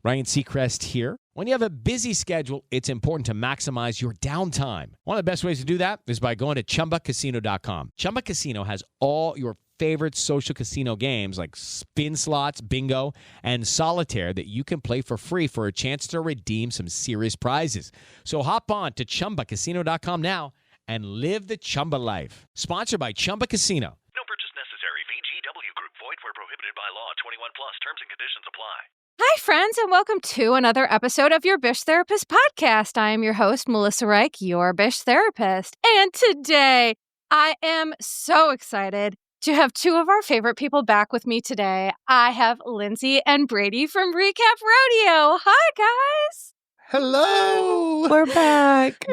Ryan Seacrest here. When you have a busy schedule, it's important to maximize your downtime. One of the best ways to do that is by going to ChumbaCasino.com. Chumba Casino has all your favorite social casino games like spin slots, bingo, and solitaire that you can play for free for a chance to redeem some serious prizes. So hop on to ChumbaCasino.com now and live the Chumba life. Sponsored by Chumba Casino. No purchase necessary. VGW Group. Void where prohibited by law. 21 plus. Terms and conditions apply. Hi, friends, and welcome to another episode of your Bish Therapist podcast. I am your host, Melissa Reich, your Bish Therapist. And today, I am so excited to have two of our favorite people back with me today. I have Lyndsay and Brady from Recap Rodeo. Hi, guys. Hello. We're back.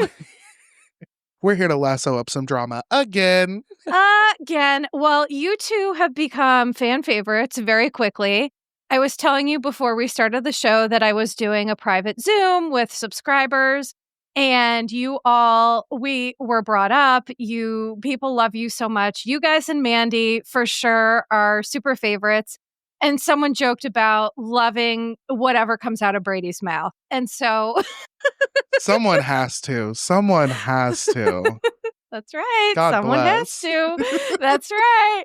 We're here to lasso up some drama again. Well, you two have become fan favorites very quickly. I was telling you before we started the show that I was doing a private Zoom with subscribers, and we were brought up. People love you so much. You guys and Mandy for sure are super favorites. And someone joked about loving whatever comes out of Brady's mouth. And so Someone has to. That's right. God Someone bless. has to. That's right.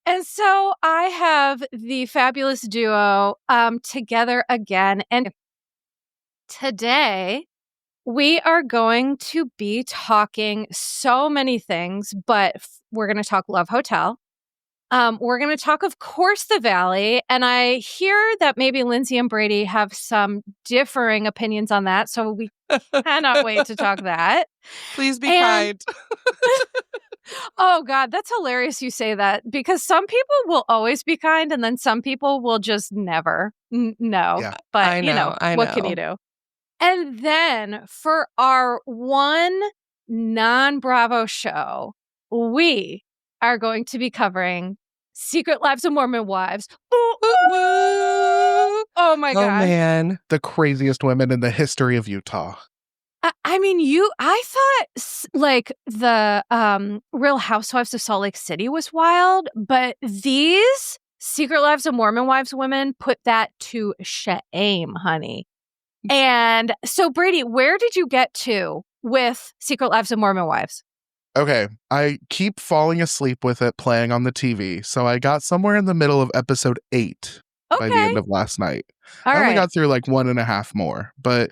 And so I have the fabulous duo together again. And today we are going to be talking so many things, but we're going to talk Love Hotel. We're going to talk, of course, the Valley. And I hear that maybe Lyndsay and Brady have some differing opinions on that. So we cannot wait to talk that. Please be kind. Oh, God, that's hilarious you say that, because some people will always be kind and then some people will just never know. Yeah. But, I know. what can you do? And then for our one non-Bravo show, we are going to be covering Secret Lives of Mormon Wives. Oh, my God. Oh, man. The craziest women in the history of Utah. I thought like the Real Housewives of Salt Lake City was wild, but these Secret Lives of Mormon Wives women put that to shame, honey. And so, Brady, where did you get to with Secret Lives of Mormon Wives? Okay, I keep falling asleep with it playing on the TV, so I got somewhere in the middle of episode 8 by the end of last night. I only got through like 1.5 more, but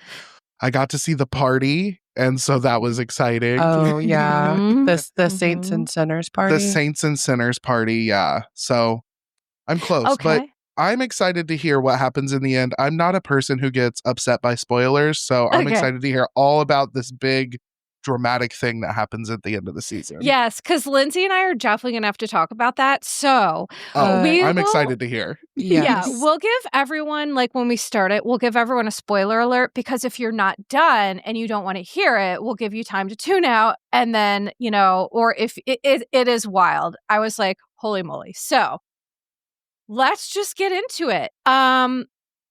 I got to see the party, and so that was exciting. Oh, yeah. The Saints and Sinners party. The Saints and Sinners party, yeah. So I'm close, but I'm excited to hear what happens in the end. I'm not a person who gets upset by spoilers, so I'm excited to hear all about this big dramatic thing that happens at the end of the season. Yes, because Lyndsay and I are definitely going to have to talk about that. So I'm excited to hear. Yes. Yeah, we'll give everyone, like when we start it, we'll give everyone a spoiler alert, because if you're not done and you don't want to hear it, we'll give you time to tune out. And then, or if it is wild. I was like, holy moly. So let's just get into it.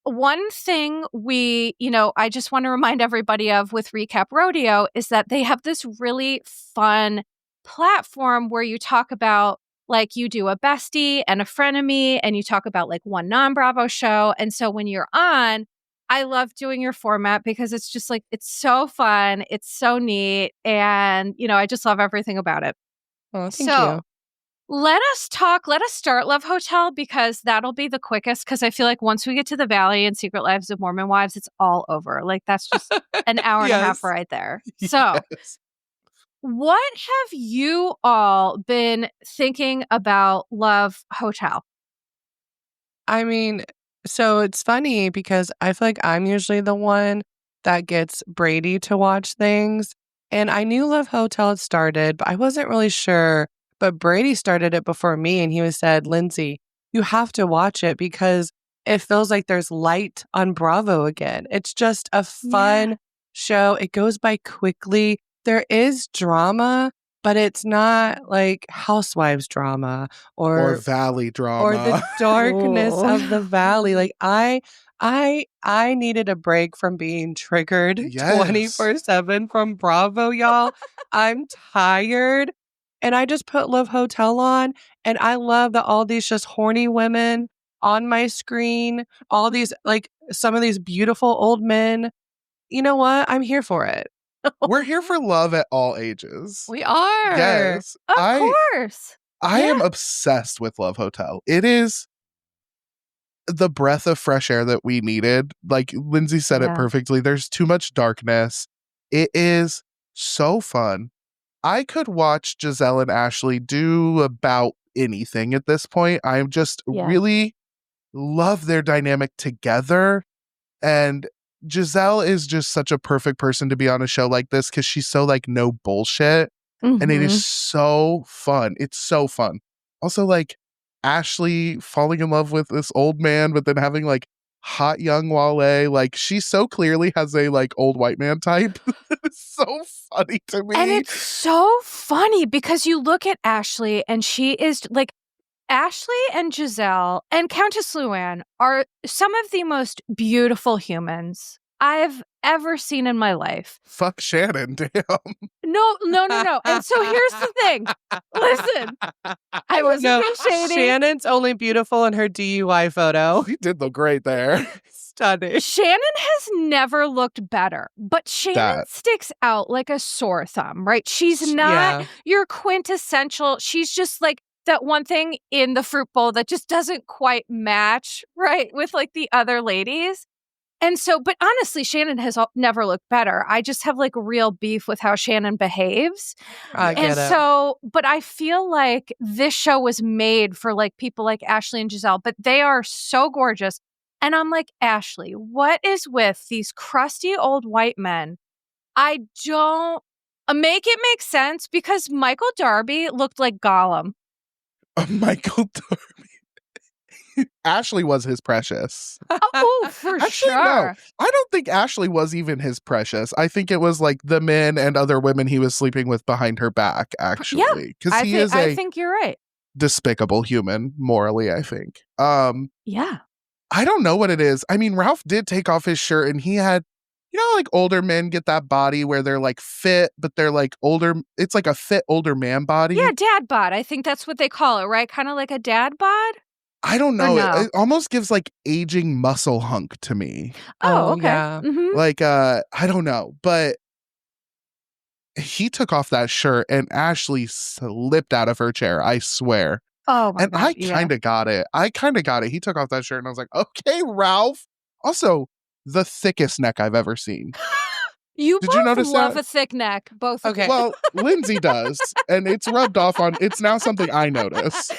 One thing I just want to remind everybody of with Recap Rodeo is that they have this really fun platform where you talk about, like, you do a bestie and a frenemy, and you talk about like one non-Bravo show. And so when you're on, I love doing your format because it's just like, it's so fun. It's so neat. And, I just love everything about it. Oh, thank you. Let us start Love Hotel, because that'll be the quickest, because I feel like once we get to the Valley and Secret Lives of Mormon Wives, it's all over. Like, that's just an hour and a half right there. So what have you all been thinking about Love Hotel? I mean, so it's funny because I feel like I'm usually the one that gets Brady to watch things. And I knew Love Hotel had started, but I wasn't really sure. But Brady started it before me, and he said, Lyndsay, you have to watch it because it feels like there's light on Bravo again. It's just a fun show. It goes by quickly. There is drama, but it's not like Housewives drama or Valley drama or the darkness of the Valley. Like I needed a break from being triggered 24/7 from Bravo, y'all. I'm tired. And I just put Love Hotel on, and I love that all these just horny women on my screen, all these, like, some of these beautiful old men. You know what? I'm here for it. We're here for love at all ages. We are. Yes. Of course. I am obsessed with Love Hotel. It is the breath of fresh air that we needed. Like Lyndsay said it perfectly. There's too much darkness. It is so fun. I could watch Giselle and Ashley do about anything at this point. I just really love their dynamic together. And Giselle is just such a perfect person to be on a show like this because she's so like no bullshit. And it is so fun. It's so fun. Also, like Ashley falling in love with this old man, but then having like hot young Wale. Like she so clearly has a like old white man type. It's so funny to me. And it's so funny because you look at Ashley and she is like, Ashley and Giselle and Countess Luann are some of the most beautiful humans I've ever seen in my life. Fuck Shannon, damn. No. And so here's the thing. Listen, I wasn't being shady. Shannon's only beautiful in her DUI photo. He did look great there. Stunning. Shannon has never looked better, but Shannon sticks out like a sore thumb, right? She's not your quintessential. She's just like that one thing in the fruit bowl that just doesn't quite match, right, with like the other ladies. And so, but honestly, Shannon has never looked better. I just have like real beef with how Shannon behaves. I get it. So, but I feel like this show was made for like people like Ashley and Giselle, but they are so gorgeous. And I'm like, Ashley, what is with these crusty old white men? I don't make it make sense because Michael Darby looked like Gollum. Michael Darby. Ashley was his precious. Oh, for Actually, sure. No, I don't think Ashley was even his precious. I think it was like the men and other women he was sleeping with behind her back, actually. Because I think you're right. Despicable human, morally, I think. Yeah. I don't know what it is. I mean, Ralph did take off his shirt and he had, you know, like older men get that body where they're like fit, but they're like older. It's like a fit older man body. Yeah, dad bod. I think that's what they call it, right? Kind of like a dad bod. I don't know. No? It almost gives like aging muscle hunk to me. Oh, okay. Yeah. Mm-hmm. Like, I don't know. But he took off that shirt and Ashley slipped out of her chair. I swear. Oh, my God. I kind of got it. He took off that shirt and I was like, okay, Ralph. Also, the thickest neck I've ever seen. Did you notice love that? a thick neck. Both. Okay. Well, Lyndsay does. And it's rubbed off on, it's now something I notice.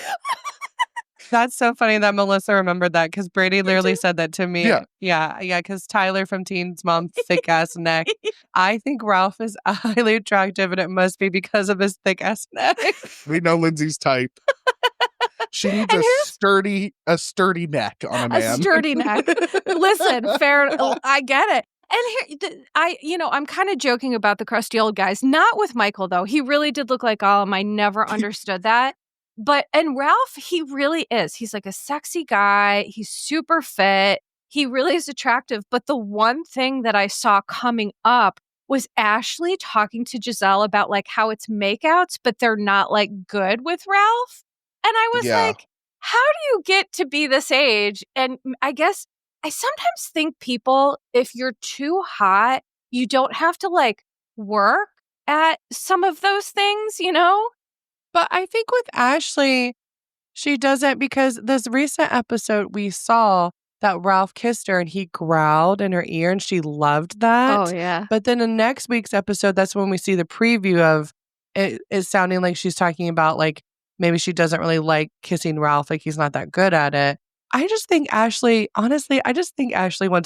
That's so funny that Melissa remembered that because Brady literally said that to me. Yeah. Because Tyler from Teen's mom, thick ass neck. I think Ralph is highly attractive, and it must be because of his thick ass neck. We know Lindsay's type. She needs a sturdy neck on a man. A sturdy neck. Listen, fair. I get it. And here, I'm kind of joking about the crusty old guys. Not with Michael though. He really did look like Gollum. I never understood that. And Ralph, he really is. He's like a sexy guy. He's super fit. He really is attractive. But the one thing that I saw coming up was Ashley talking to Giselle about like how it's makeouts, but they're not like good with Ralph. And I was like, how do you get to be this age? And I guess I sometimes think people, if you're too hot, you don't have to like work at some of those things, you know? But I think with Ashley, she doesn't, because this recent episode we saw that Ralph kissed her and he growled in her ear and she loved that. Oh, yeah. But then in next week's episode, that's when we see the preview of it is sounding like she's talking about like maybe she doesn't really like kissing Ralph, like he's not that good at it. I just think Ashley wants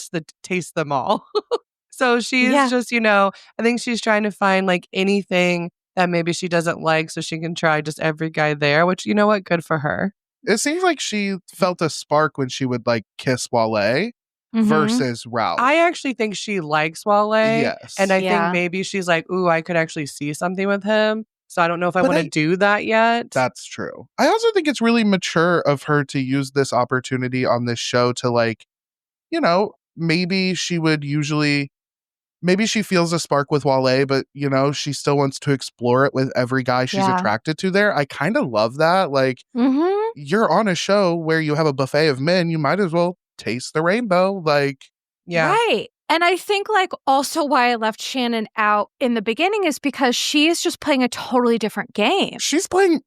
to taste them all. So she's just, I think she's trying to find like anything that maybe she doesn't like so she can try just every guy there, which, you know what, good for her. It seems like she felt a spark when she would like kiss Wale versus Ralph. I actually think she likes Wale. Yes. And I think maybe she's like, ooh, I could actually see something with him. So I don't know if I want to do that yet. That's true. I also think it's really mature of her to use this opportunity on this show to like, maybe she feels a spark with Wale, but she still wants to explore it with every guy she's attracted to there. I kind of love that. Like, you're on a show where you have a buffet of men. You might as well taste the rainbow. Like, yeah. Right. And I think like also why I left Shannon out in the beginning is because she is just playing a totally different game. She's playing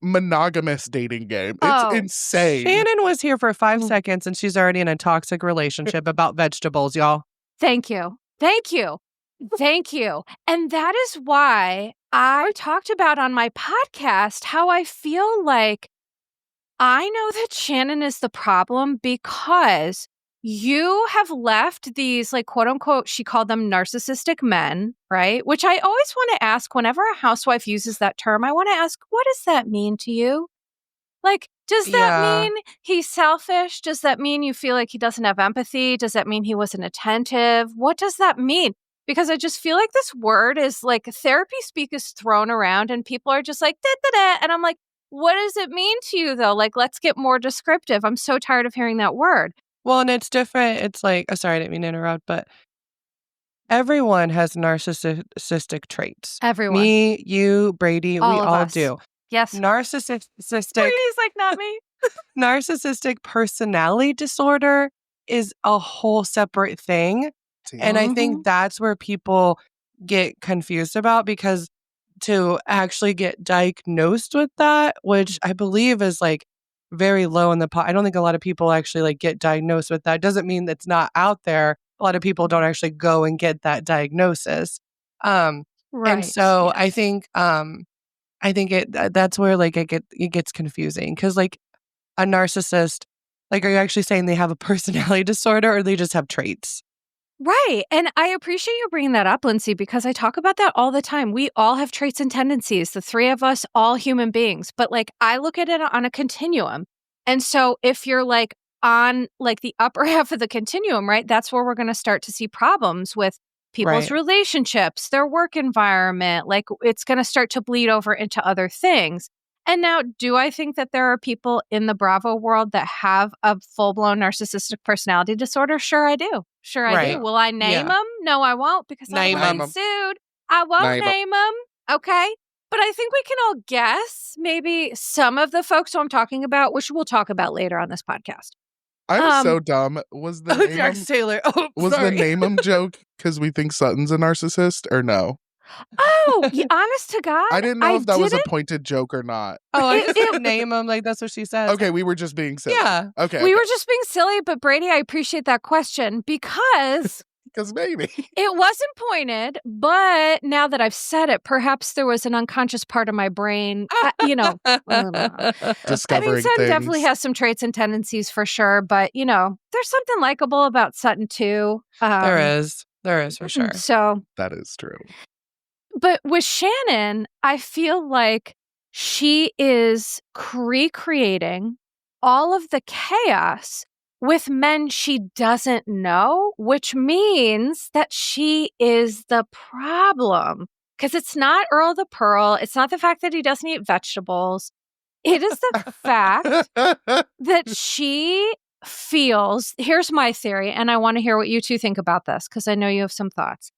monogamous dating game. It's insane. Shannon was here for 5 seconds and she's already in a toxic relationship about vegetables, y'all. Thank you. Thank you. Thank you. And that is why I talked about on my podcast how I feel like I know that Shannon is the problem because you have left these, like, quote unquote, she called them narcissistic men, right? Which I always want to ask whenever a housewife uses that term. I want to ask, what does that mean to you? Like, does that mean he's selfish? Does that mean you feel like he doesn't have empathy? Does that mean he wasn't attentive? What does that mean? Because I just feel like this word is like therapy speak is thrown around and people are just like, da, da, da. And I'm like, what does it mean to you though? Like, let's get more descriptive. I'm so tired of hearing that word. Well, and it's different. It's like, sorry, I didn't mean to interrupt, but everyone has narcissistic traits. Everyone. Me, you, Brady, all we of all us. do. Yes. Narcissistic. Brady's like, not me. Narcissistic personality disorder is a whole separate thing. And I think that's where people get confused about because to actually get diagnosed with that, which I believe is like very low in the pot. I don't think a lot of people actually like get diagnosed with that. Doesn't mean it's not out there. A lot of people don't actually go and get that diagnosis. Right. And so I think that's where like it gets confusing because like a narcissist, like, are you actually saying they have a personality disorder or they just have traits? Right. And I appreciate you bringing that up, Lyndsay, because I talk about that all the time. We all have traits and tendencies, the three of us, all human beings. But like, I look at it on a continuum. And so if you're like on like the upper half of the continuum, right, that's where we're going to start to see problems with people's relationships, their work environment. Like it's going to start to bleed over into other things. And now, do I think that there are people in the Bravo world that have a full-blown narcissistic personality disorder? Sure, I do. Sure, I do. Will I name them? No, I won't because I will get sued. I won't name them. Okay. But I think we can all guess maybe some of the folks who I'm talking about, which we'll talk about later on this podcast. I'm so dumb. Was the name 'em joke because we think Sutton's a narcissist or no? Oh, honest to God. I didn't know if that was a pointed joke or not. Oh, I just name them like that's what she says. Okay, we were just being silly. Yeah. Okay. We were just being silly, but Brady, I appreciate that question because maybe it wasn't pointed, but now that I've said it, perhaps there was an unconscious part of my brain, discovering I mean, Sutton definitely has some traits and tendencies for sure, but there's something likable about Sutton too. There is for sure. So that is true. But with Shannon, I feel like she is recreating all of the chaos with men she doesn't know, which means that she is the problem. Because it's not Earl the Pearl. It's not the fact that he doesn't eat vegetables. It is the fact that she feels, here's my theory, and I want to hear what you two think about this, because I know you have some thoughts.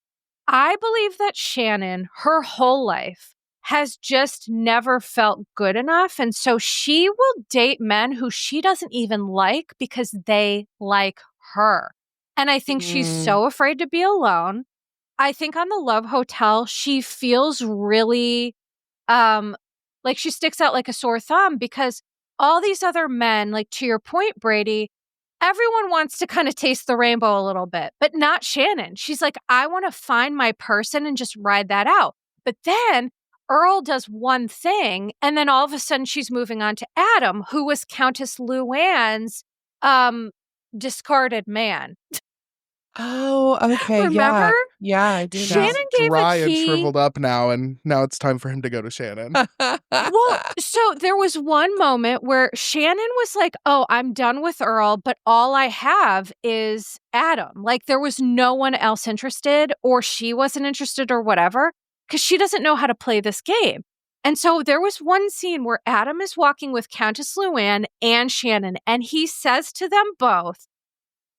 I believe that Shannon, her whole life, has just never felt good enough. And so she will date men who she doesn't even like because they like her. And I think she's so afraid to be alone. I think on the Love Hotel, she feels really like she sticks out like a sore thumb because all these other men, like to your point, Brady, everyone wants to kind of taste the rainbow a little bit, but not Shannon. She's like, I want to find my person and just ride that out. But then Earl does one thing, and then all of a sudden she's moving on to Adam, who was Countess Luann's discarded man. Oh, okay. Remember? Yeah, I do. Shannon gave dry a key. and shriveled up now, and now it's time for him to go to Shannon. Well, so there was one moment where Shannon was like, oh, I'm done with Earl, but all I have is Adam. Like there was no one else interested, or she wasn't interested or whatever, because she doesn't know how to play this game. And so there was one scene where Adam is walking with Countess Luann and Shannon, and he says to them both,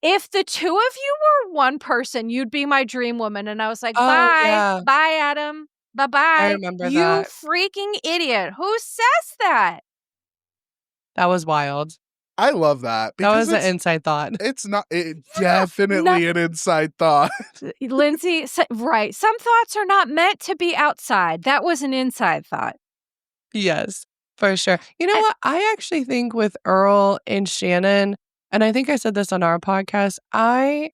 if the two of you were one person, you'd be my dream woman. And I was like, bye, bye, Adam. Bye-bye. I remember you that. freaking idiot. Who says that? That was wild. I love that. That was an inside thought. It's not definitely an inside thought. Lyndsay, right. Some thoughts are not meant to be outside. That was an inside thought. Yes, for sure. You know what? I actually think with Earl and Shannon, and I think I said this on our podcast, I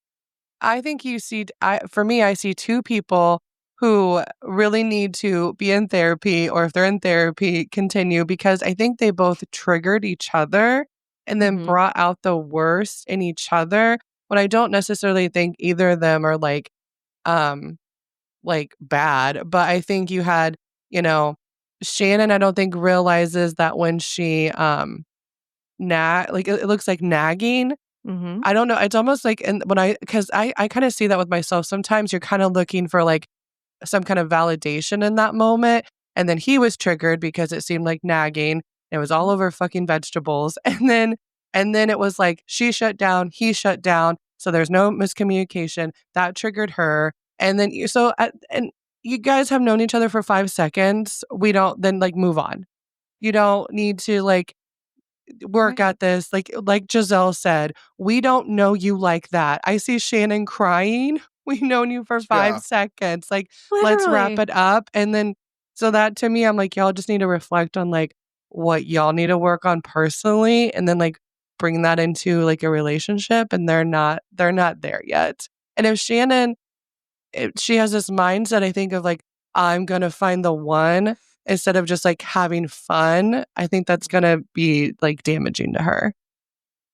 think you see, for me, I see two people who really need to be in therapy, or if they're in therapy, continue, because I think they both triggered each other and then brought out the worst in each other. But I don't necessarily think either of them are like bad. But I think you had, Shannon, I don't think realizes that when she it looks like nagging. I don't know. It's almost like, because I kind of see that with myself. Sometimes you're kind of looking for like some kind of validation in that moment. And then he was triggered because it seemed like nagging. It was all over fucking vegetables. And then it was like she shut down, he shut down. So there's no miscommunication. That triggered her. And then and you guys have known each other for 5 seconds. We don't then move on. You don't need to work at this. Like Giselle said, we don't know you like that. I see Shannon crying. We've known you for 5 seconds. Let's wrap it up. And then, so that to me, I'm like, y'all just need to reflect on what y'all need to work on personally, and then bring that into a relationship. And they're not there yet. And if Shannon, she has this mindset, I think, of I'm going to find the one instead of just having fun, I think that's going to be damaging to her.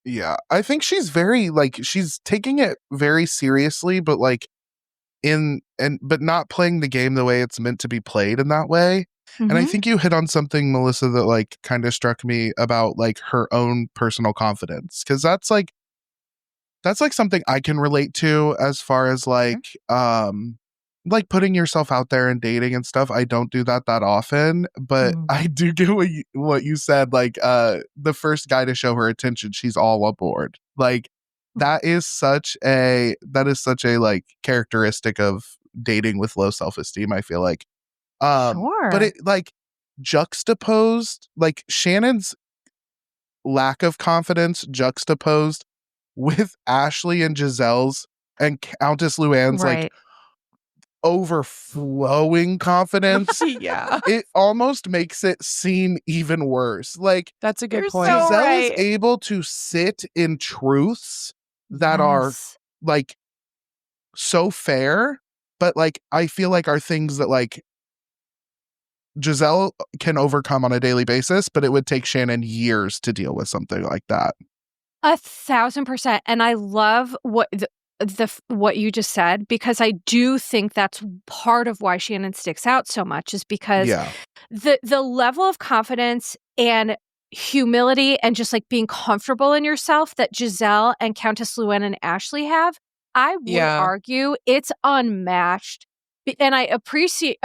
Yeah. I think she's very she's taking it very seriously, but but not playing the game the way it's meant to be played in that way. And I think you hit on something, Melissa, that kind of struck me about her own personal confidence. Cause that's something I can relate to as far as putting yourself out there and dating and stuff. I don't do that often, but I do get what you said. The first guy to show her attention, she's all aboard. That is such a characteristic of dating with low self-esteem, I feel like. Sure. But it juxtaposed, Shannon's lack of confidence juxtaposed with Ashley and Giselle's and Countess Luann's overflowing confidence. Yeah. It almost makes it seem even worse. That's a good point. So Giselle is able to sit in truths that are so fair, but I feel are things that Giselle can overcome on a daily basis, but it would take Shannon years to deal with something like that. 1,000%. And I love what what you just said, because I do think that's part of why Shannon sticks out so much, is because the level of confidence and humility and just being comfortable in yourself that Giselle and Countess Luann and Ashley have, I would argue it's unmatched. And I appreciate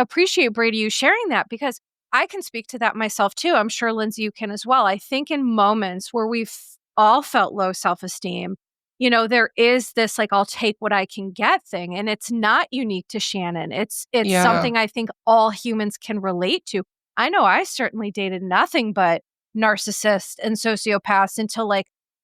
Brady, you sharing that, because I can speak to that myself too. I'm sure, Lyndsay, you can as well. I think in moments where we've all felt low self-esteem, there is this I'll take what I can get thing. And it's not unique to Shannon. It's something I think all humans can relate to. I know I certainly dated nothing but narcissists and sociopaths until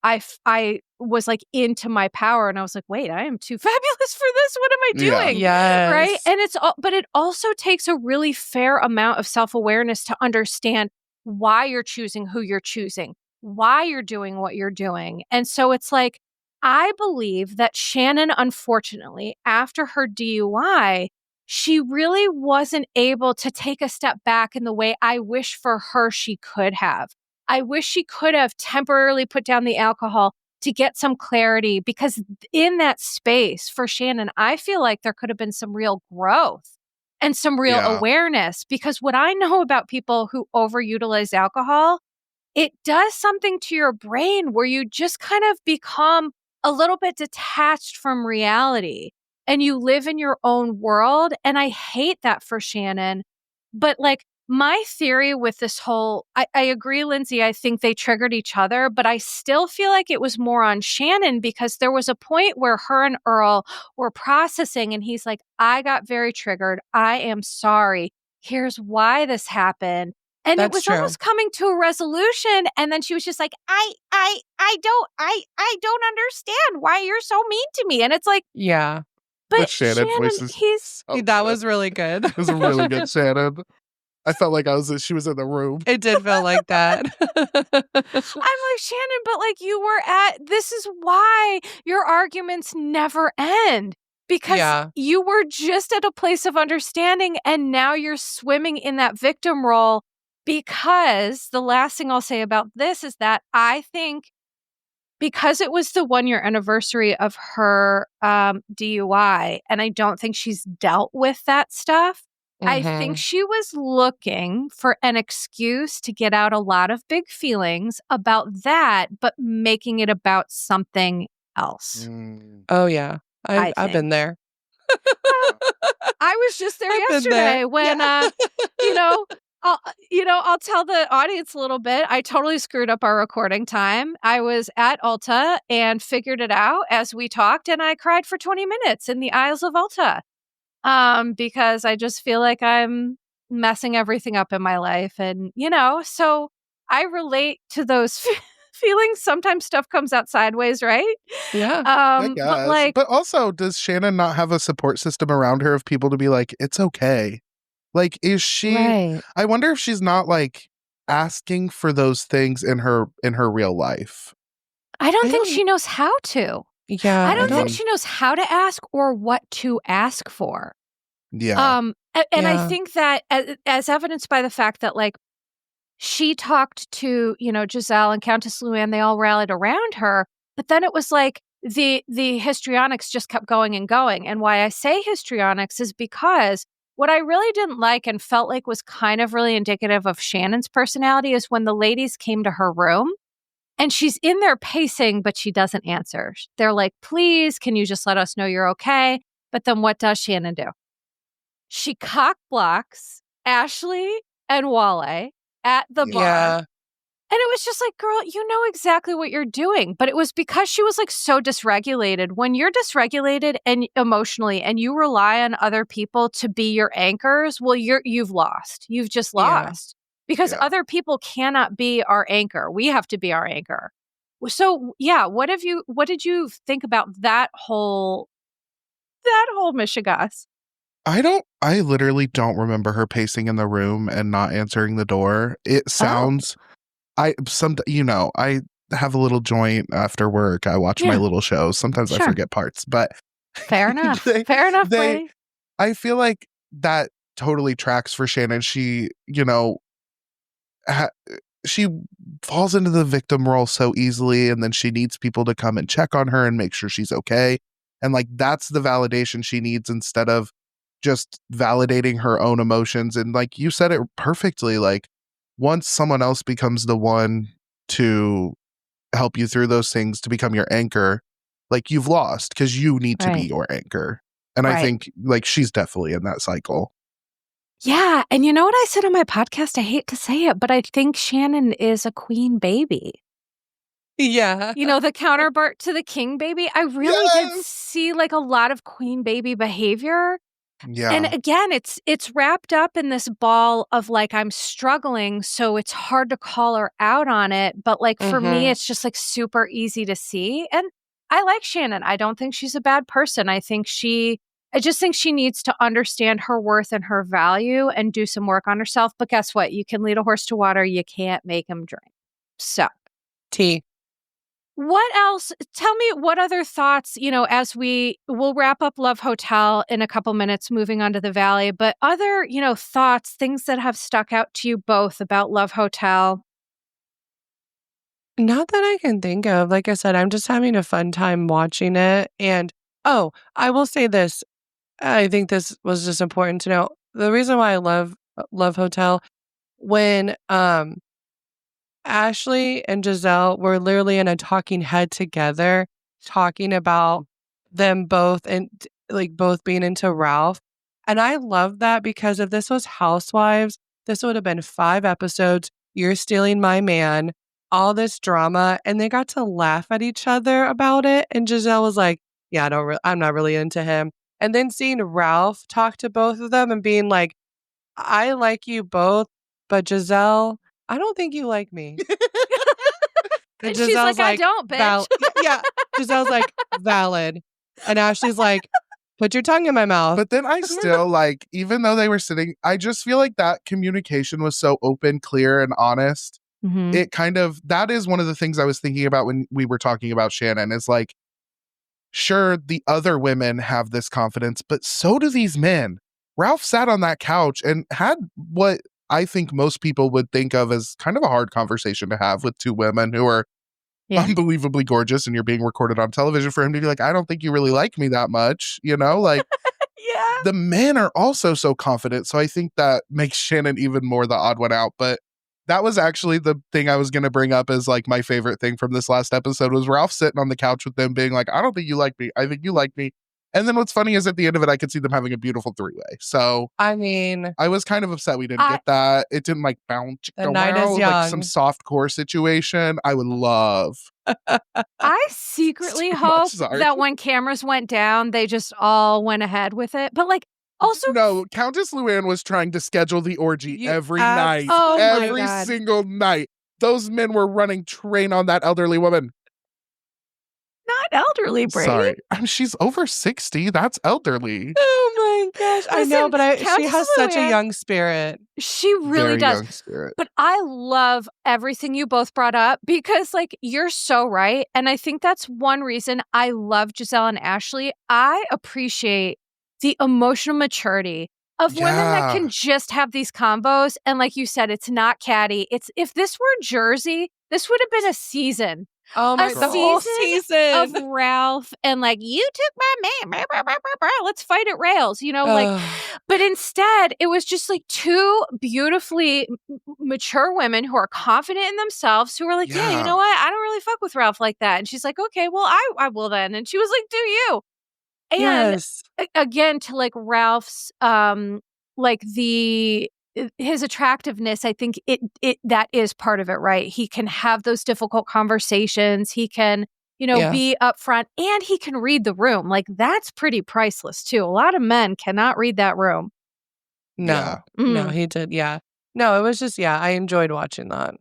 I was into my power, and I was like, wait, I am too fabulous for this. What am I doing? Yes. Right. And but it also takes a really fair amount of self-awareness to understand why you're choosing who you're choosing, why you're doing what you're doing. And so it's I believe that Shannon, unfortunately, after her DUI, she really wasn't able to take a step back in the way I wish for her she could have. I wish she could have temporarily put down the alcohol to get some clarity, because in that space for Shannon, I feel like there could have been some real growth and some real awareness, because what I know about people who overutilize alcohol, it does something to your brain where you just kind of become a little bit detached from reality and you live in your own world. And I hate that for Shannon. But my theory with this whole, I agree, Lyndsay, I think they triggered each other, but I still feel like it was more on Shannon, because there was a point where her and Earl were processing, and he's like, I got very triggered. I am sorry. Here's why this happened. And That's it was true. almost coming to a resolution. And then she was just like, I don't understand why you're so mean to me. And it's like, yeah. but Shannon voice is he's so that good. was really good. It was a really good Shannon. I felt like she was in the room. It did feel like that. I'm like, Shannon, but like this is why your arguments never end. Because you were just at a place of understanding and now you're swimming in that victim role. Because the last thing I'll say about this is that I think because it was the 1-year anniversary of her DUI, and I don't think she's dealt with that stuff, I think she was looking for an excuse to get out a lot of big feelings about that, but making it about something else. Oh, yeah. I've been there. I was just there yesterday when, I'll tell the audience a little bit. I totally screwed up our recording time. I was at Ulta and figured it out as we talked, and I cried for 20 minutes in the aisles of Ulta. Because I just feel like I'm messing everything up in my life. And, so I relate to those feelings. Sometimes stuff comes out sideways, right? Yeah. But also, does Shannon not have a support system around her of people to be like, it's okay? Like, is she, I wonder if she's not like asking for those things in her real life. I don't think she knows how to. Yeah. I don't think she knows how to ask or what to ask for. Yeah. And I think that as evidenced by the fact that like she talked to, Giselle and Countess Luann, they all rallied around her, but then it was like the histrionics just kept going and going. And why I say histrionics is because what I really didn't like and felt like was kind of really indicative of Shannon's personality is when the ladies came to her room. And she's in there pacing, but she doesn't answer. They're like, please, can you just let us know you're okay? But then what does Shannon do? She cock blocks Ashley and Wale at the bar. Yeah. And it was just like, girl, you know exactly what you're doing. But it was because she was like so dysregulated. When you're dysregulated and emotionally and you rely on other people to be your anchors, well, you've lost. You've just lost. Because other people cannot be our anchor. We have to be our anchor. So, what did you think about that whole mishigas? I literally don't remember her pacing in the room and not answering the door. It sounds, I have a little joint after work. I watch my little shows. Sometimes I forget parts, but fair enough. Fair enough, Brady. I feel like that totally tracks for Shannon. She, she falls into the victim role so easily, and then she needs people to come and check on her and make sure she's okay. And like, that's the validation she needs instead of just validating her own emotions. And like you said it perfectly, like once someone else becomes the one to help you through those things to become your anchor, like you've lost because you need to be your anchor. And I think like she's definitely in that cycle. Yeah. And you know what I said on my podcast? I hate to say it, but I think Shannon is a queen baby. Yeah. The counterpart to the king baby. I really did see like a lot of queen baby behavior. Yeah. And again, it's wrapped up in this ball of like, I'm struggling, so it's hard to call her out on it. But like for me, it's just like super easy to see. And I like Shannon. I don't think she's a bad person. I just think she needs to understand her worth and her value and do some work on herself. But guess what? You can lead a horse to water. You can't make him drink. So, what else? Tell me what other thoughts, as we'll wrap up Love Hotel in a couple minutes, moving on to the Valley, but other, thoughts, things that have stuck out to you both about Love Hotel? Not that I can think of. Like I said, I'm just having a fun time watching it. And, I will say this. I think this was just important to know. The reason why I love Love Hotel, when Ashley and Giselle were literally in a talking head together, talking about them both and like both being into Ralph. And I love that because if this was Housewives, this would have been 5 episodes. You're stealing my man, all this drama. And they got to laugh at each other about it. And Giselle was like, yeah, I'm not really into him. And then seeing Ralph talk to both of them and being like, I like you both, but Giselle, I don't think you like me. And she's like, I don't, bitch. Yeah. Giselle's like, valid. And Ashley's like, put your tongue in my mouth. But then I still like, even though they were sitting, I just feel like that communication was so open, clear, and honest. Mm-hmm. It kind of, that is one of the things I was thinking about when we were talking about Shannon, is like, sure, the other women have this confidence, but so do these men. Ralph sat on that couch and had what I think most people would think of as kind of a hard conversation to have with two women who are unbelievably gorgeous, and you're being recorded on television, for him to be like, I don't think you really like me that much, you know? Like, yeah. The men are also so confident, so I think that makes Shannon even more the odd one out. But that was actually the thing I was going to bring up as like my favorite thing from this last episode, was Ralph sitting on the couch with them being like, I don't think you like me. I think you like me. And then what's funny is at the end of it, I could see them having a beautiful three-way. So, I mean, I was kind of upset we didn't get that. It didn't like bounce the night is young. Like some soft core situation. I would love. I secretly hope that when cameras went down, they just all went ahead with it. But like, also, no, Countess Luann was trying to schedule the orgy every night. Oh every single night. Those men were running train on that elderly woman. Not elderly, Brady. Sorry. She's over 60. That's elderly. Oh my gosh. I know, but she has such a young spirit. She really Very does. Young spirit. But I love everything you both brought up, because like, you're so right. And I think that's one reason I love Giselle and Ashley. I appreciate the emotional maturity of women that can just have these combos. And like you said, it's not catty. It's, if this were Jersey, this would have been a season. Oh my, the whole season of Ralph and like, you took my man, let's fight at rails, you know, like, but instead it was just like two beautifully mature women who are confident in themselves, who are like, yeah, you know what? I don't really fuck with Ralph like that. And she's like, okay, well, I will then. And she was like, do you? And again, to like Ralph's, like his attractiveness, I think it that is part of it, right? He can have those difficult conversations. He can, you know, be upfront, and he can read the room. Like, that's pretty priceless too. A lot of men cannot read that room. No, no, he did. Yeah. No, it was just, I enjoyed watching that.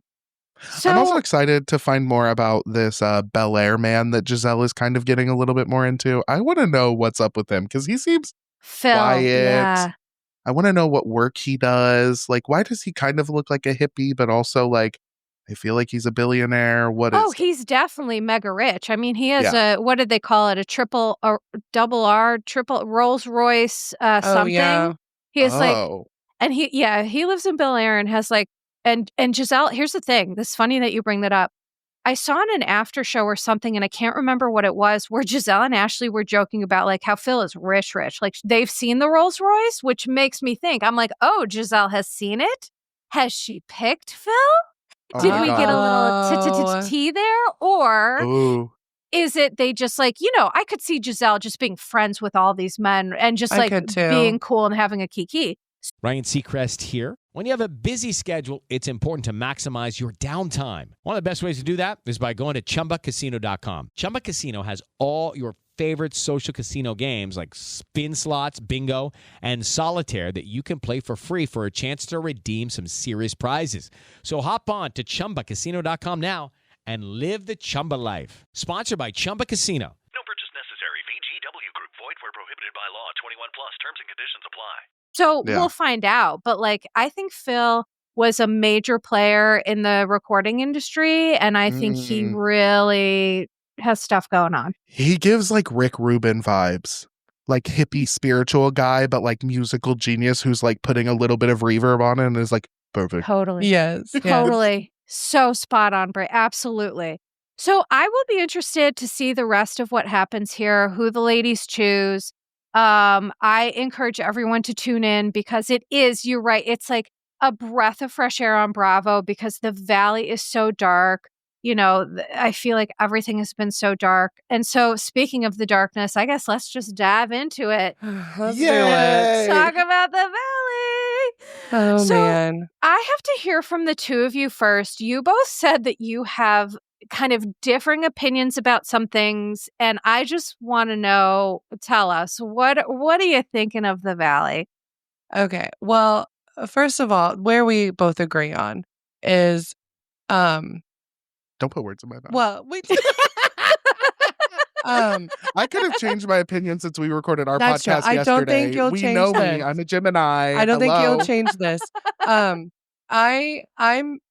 So, I'm also excited to find more about this Bel Air man that Giselle is kind of getting a little bit more into. I want to know what's up with him, because he seems quiet. Yeah. I want to know what work he does. Like, why does he kind of look like a hippie, but also like, I feel like he's a billionaire? He's definitely mega rich. I mean, he has what did they call it? A double R, triple Rolls Royce, something. Yeah. He is like, and he lives in Bel Air and has like, and Giselle, here's the thing. This is funny that you bring that up. I saw in an after show or something, and I can't remember what it was, where Giselle and Ashley were joking about like how Phil is rich. Like, they've seen the Rolls Royce, which makes me think, I'm like, oh, Giselle has seen it? Has she picked Phil? Did we get a little tea there? Or is it they just like, you know, I could see Giselle just being friends with all these men and just like being cool and having a kiki. Ryan Seacrest here. When you have a busy schedule, it's important to maximize your downtime. One of the best ways to do that is by going to ChumbaCasino.com. Chumba Casino has all your favorite social casino games like spin slots, bingo, and solitaire that you can play for free for a chance to redeem some serious prizes. So hop on to ChumbaCasino.com now and live the Chumba life. Sponsored by Chumba Casino. No purchase necessary. VGW Group. Void where prohibited by law. 21 plus. Terms and conditions apply. So we'll find out. But like, I think Phil was a major player in the recording industry, and I think he really has stuff going on. He gives like Rick Rubin vibes. Like hippie spiritual guy, but like musical genius who's like putting a little bit of reverb on it and is like perfect. Totally. Yes. Totally. So spot on, Bray. Absolutely. So I will be interested to see the rest of what happens here, who the ladies choose. I encourage everyone to tune in, because it is, you're right, it's like a breath of fresh air on Bravo, because the Valley is so dark. You know, I feel like everything has been so dark. And so speaking of the darkness, I guess let's just dive into it. Let's do it. Talk about the Valley. Oh, man. I have to hear from the two of you first. You both said that you have kind of differing opinions about some things, and I just want to know, tell us, what are you thinking of the Valley? Okay. Well, first of all, where we both agree on is don't put words in my mouth. Well, we I could have changed my opinion since we recorded our That's podcast true. I don't yesterday. think you'll we change know this. me. I'm a Gemini. I don't think Hello. you'll change this. I'm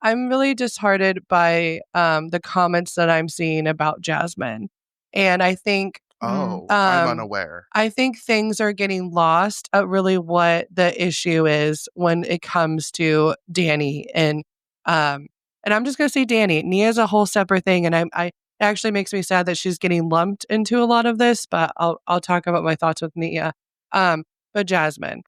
really disheartened by the comments that I'm seeing about Jasmine. And I think I'm unaware. I think things are getting lost at really what the issue is when it comes to Danny and I'm just gonna say Danny. Nia's a whole separate thing, and it actually makes me sad that she's getting lumped into a lot of this. But I'll talk about my thoughts with Nia. But Jasmine,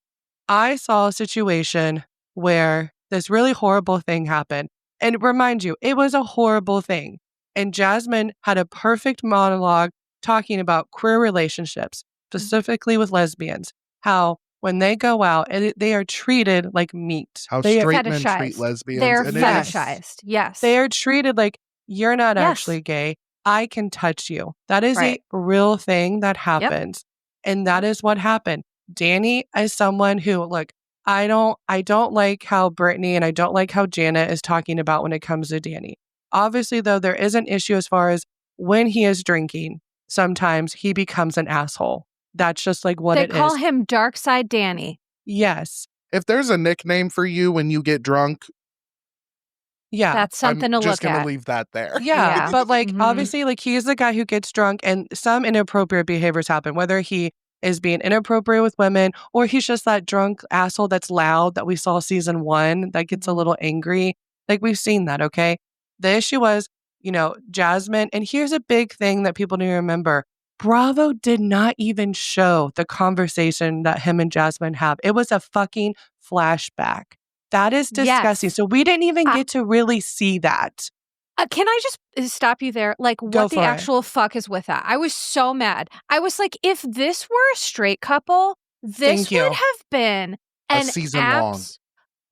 I saw a situation where this really horrible thing happened, and remind you, it was a horrible thing. And Jasmine had a perfect monologue talking about queer relationships, specifically with lesbians, how when they go out, they are treated like meat. How they straight men treat lesbians. They're fetishized. Yes. They are treated like, you're not actually gay. I can touch you. That is a real thing that happens. Yep. And that is what happened. Danny is someone who, look, I don't like how Brittany and I don't like how Janet is talking about when it comes to Danny. Obviously, though, there is an issue as far as when he is drinking. Sometimes he becomes an asshole. That's just like what it is. They call him Dark Side Danny. Yes. If there's a nickname for you when you get drunk, that's something to look at. I'm just going to leave that there. Yeah. But obviously, he's the guy who gets drunk and some inappropriate behaviors happen, whether he is being inappropriate with women or he's just that drunk asshole that's loud that we saw season 1 that gets a little angry. We've seen that, okay? The issue was, Jasmine, and here's a big thing that people need to remember. Bravo did not even show the conversation that him and Jasmine have. It was a fucking flashback. That is disgusting. Yes. So we didn't even get to really see that. Can I just stop you there? What the actual fuck is with that? I was so mad. I was like, if this were a straight couple, this would have been a season long.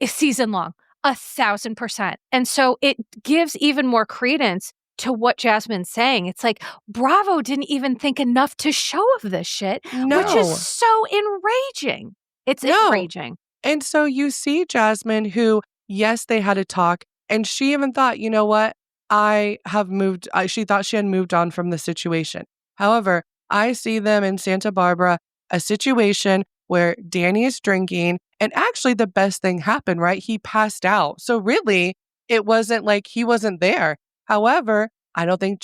A season long. 1,000%. And so it gives even more credence to what Jasmine's saying. It's like, Bravo didn't even think enough to show of this shit, which is so enraging. It's enraging. And so you see Jasmine who, yes, they had a talk, and she even thought, you know what? She thought she had moved on from the situation. However, I see them in Santa Barbara, a situation where Danny is drinking, and actually the best thing happened, right? He passed out. So really, it wasn't like he wasn't there. However, I think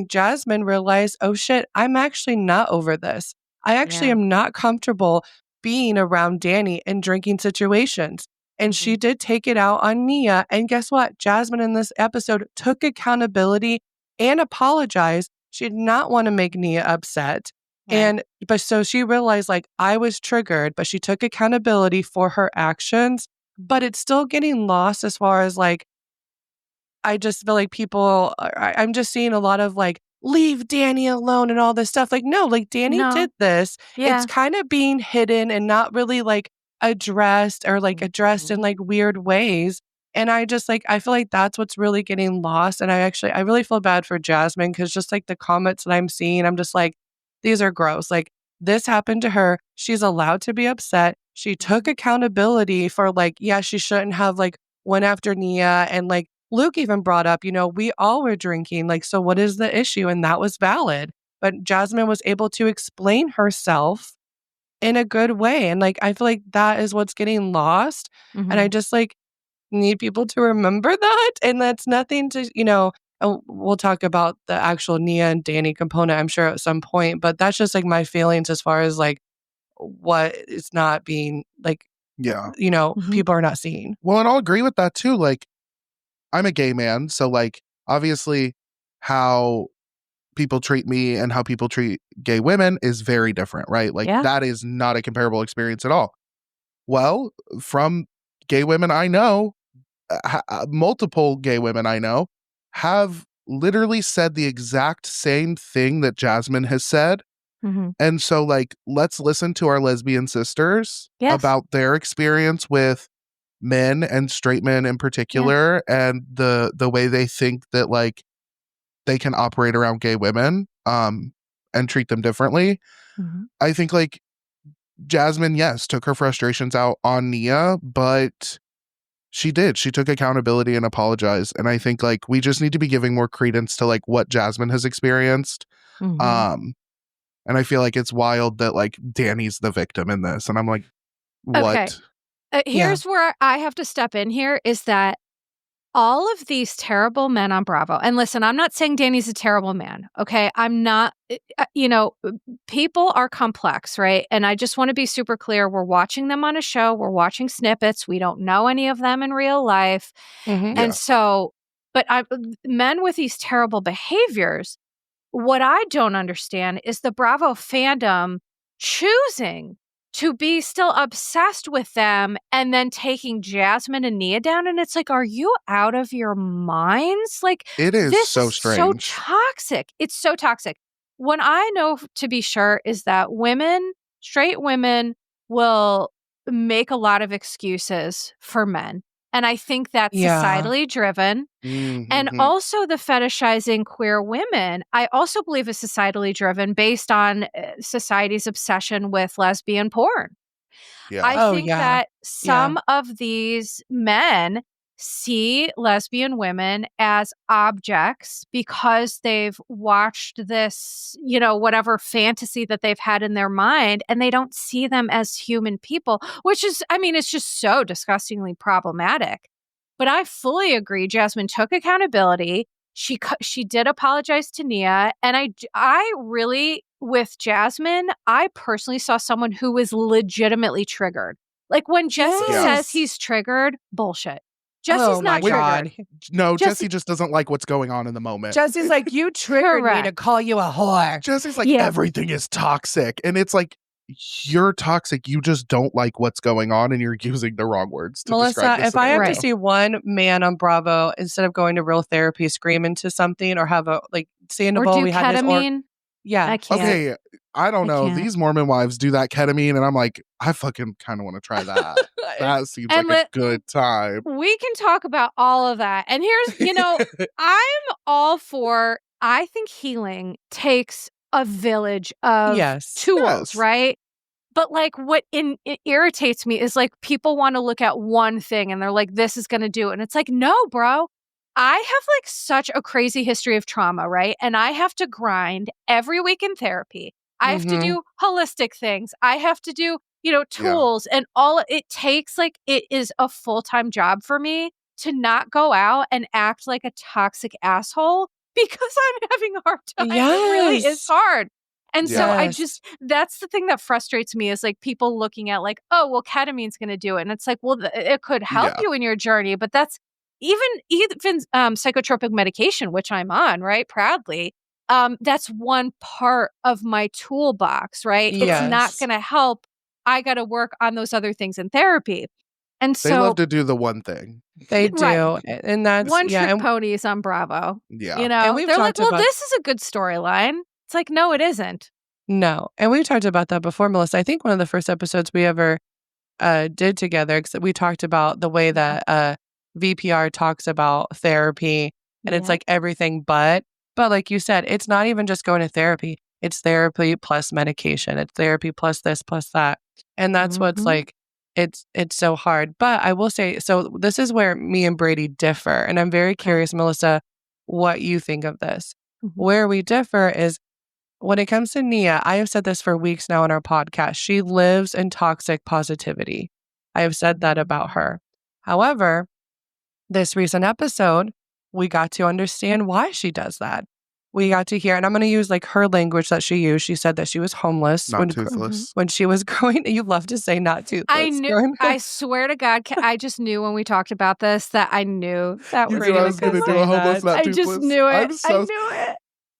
Jasmine realized, oh shit, I'm actually not over this. I actually am not comfortable being around Danny in drinking situations. And she did take it out on Nia. And guess what? Jasmine in this episode took accountability and apologized. She did not want to make Nia upset. Right. But so she realized I was triggered, but she took accountability for her actions. But it's still getting lost as far as I just feel like people, I'm just seeing a lot of leave Danny alone and all this stuff. Danny did this. Yeah. It's kind of being hidden and not really addressed or addressed in weird ways. And I just I feel like that's what's really getting lost. And I really feel bad for Jasmine because just the comments that I'm seeing, I'm just these are gross. This happened to her. She's allowed to be upset. She took accountability for she shouldn't have went after Nia. And Luke even brought up, we all were drinking. So what is the issue? And that was valid. But Jasmine was able to explain herself in a good way. And I feel like that is what's getting lost. Mm-hmm. And I just need people to remember that. And that's nothing to, we'll talk about the actual Nia and Danny component, I'm sure at some point, but that's just my feelings as far as what is not being people are not seeing. Well, and I'll agree with that too. I'm a gay man. So obviously how people treat me and how people treat gay women is very different, right? That is not a comparable experience at all. Well, from gay women I know, multiple gay women I know have literally said the exact same thing that Jasmine has said. Mm-hmm. And so let's listen to our lesbian sisters about their experience with men and straight men in particular and the way they think that they can operate around gay women and treat them differently. Mm-hmm. I think Jasmine, yes, took her frustrations out on Nia, but she did. She took accountability and apologized. And I think like we just need to be giving more credence to like what Jasmine has experienced. Mm-hmm. And I feel like it's wild that like Danny's the victim in this. And I'm like, what? Okay. Here's where I have to step in here is that all of these terrible men on Bravo, and listen, I'm not saying Danny's a terrible man, okay? I'm not, people are complex, right? And I just want to be super clear. We're watching them on a show. We're watching snippets. We don't know any of them in real life. Mm-hmm. And so, but men with these terrible behaviors, what I don't understand is the Bravo fandom choosing to be still obsessed with them and then taking Jasmine and Nia down. And it's like, are you out of your minds? Like, it is this so is strange. so toxic. It's so toxic. What I know to be sure is that straight women will make a lot of excuses for men. And I think that's societally driven. Mm-hmm. And also the fetishizing queer women, I also believe is societally driven based on society's obsession with lesbian porn. Yeah. I think that some of these men see lesbian women as objects because they've watched this, whatever fantasy that they've had in their mind, and they don't see them as human people, which is, it's just so disgustingly problematic. But I fully agree. Jasmine took accountability. She did apologize to Nia. And I really, with Jasmine, I personally saw someone who was legitimately triggered. Like when Jesse says he's triggered, bullshit. Jesse's not triggered. No, Jesse just doesn't like what's going on in the moment. Jesse's like, you triggered me to call you a whore. Jesse's like, everything is toxic. And it's like, you're toxic. You just don't like what's going on and you're using the wrong words to Melissa, describe this if I have scenario. to see one man on Bravo, instead of going to real therapy, scream into something or have a, like, Sandoval, we had ketamine. this. Yeah. I can't. Okay. I don't know. These Mormon wives do that ketamine, and I'm like, I fucking kind of want to try that. That seems like a good time. We can talk about all of that. And here's, I'm all for, I think healing takes a village of tools, right? But like what it irritates me is like people want to look at one thing and they're like, this is going to do it. And it's like, no, bro. I have like such a crazy history of trauma, right? And I have to grind every week in therapy. I have to do holistic things. I have to do, tools and all. It takes like, it is a full-time job for me to not go out and act like a toxic asshole because I'm having a hard time. It really is hard. And so that's the thing that frustrates me is like people looking at like, oh, well, ketamine's going to do it. And it's like, well, it could help you in your journey, but that's even psychotropic medication, which I'm on, right? Proudly. That's one part of my toolbox, right? Yes. It's not going to help. I got to work on those other things in therapy. And so they love to do the one thing. They do. Right. And that's one trick ponies on Bravo. Yeah. And they're like, well, this is a good storyline. It's like, no, it isn't. No. And we've talked about that before, Melissa. I think one of the first episodes we ever did together, because we talked about the way that VPR talks about therapy and it's like everything but like you said, it's not even just going to therapy. It's therapy plus medication. It's therapy plus this plus that. And that's what's like, it's so hard. But I will say, so this is where me and Brady differ. And I'm very curious, Melissa, what you think of this. Where we differ is when it comes to Nia, I have said this for weeks now on our podcast. She lives in toxic positivity. I have said that about her. However, this recent episode, we got to understand why she does that. We got to hear, and I'm going to use like her language that she used. She said that she was homeless. Toothless. When she was growing. You love to say not toothless. I knew. I swear to God, I just knew when we talked about this that I knew that you knew I was going to do a homeless, not toothless. I just knew it. I knew it.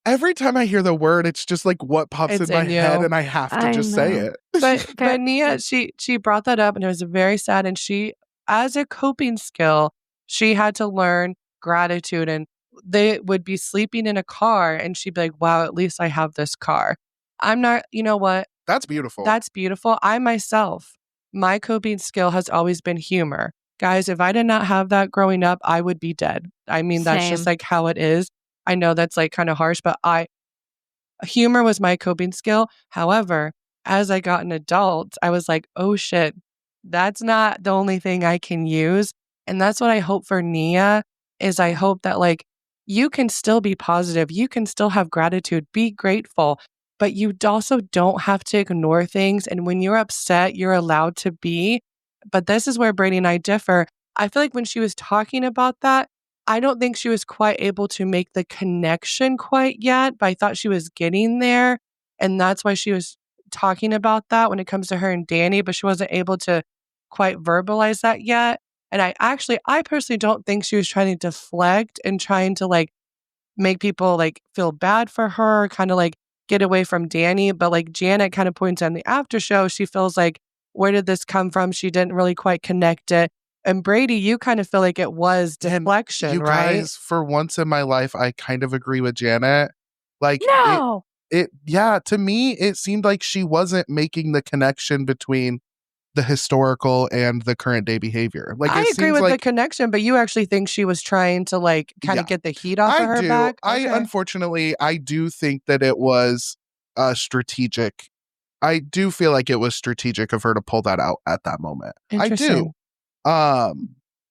Every time I hear the word, it's just like what pops in my head, and I have to just say it. But Nia, she brought that up, and it was very sad. And she, as a coping skill, she had to learn gratitude. And they would be sleeping in a car, and she'd be like, "Wow, at least I have this car." I'm not. You know what? That's beautiful. That's beautiful. I myself, my coping skill has always been humor, guys. If I did not have that growing up, I would be dead. I mean, that's just like how it is. I know that's like kind of harsh, but humor was my coping skill. However, as I got an adult, I was like, oh shit, that's not the only thing I can use. And that's what I hope for Nia is I hope that like you can still be positive. You can still have gratitude, be grateful, but you also don't have to ignore things. And when you're upset, you're allowed to be. But this is where Brady and I differ. I feel like when she was talking about that, I don't think she was quite able to make the connection quite yet, but I thought she was getting there. And that's why she was talking about that when it comes to her and Danny, but she wasn't able to quite verbalize that yet. And I personally don't think she was trying to deflect and trying to like make people like feel bad for her, kind of like get away from Danny. But like Janet kind of points on the after show, she feels like, where did this come from? She didn't really quite connect it. And Brady, you kind of feel like it was deflection, you right? guys, for once in my life, I kind of agree with Janet. Like, No. Yeah, to me, it seemed like she wasn't making the connection between the historical and the current day behavior. Like, I it agree seems with like the connection, but you actually think she was trying to like kind of get the heat off of her back? Okay. Unfortunately, I do think that it was strategic. I do feel like it was strategic of her to pull that out at that moment. I do. I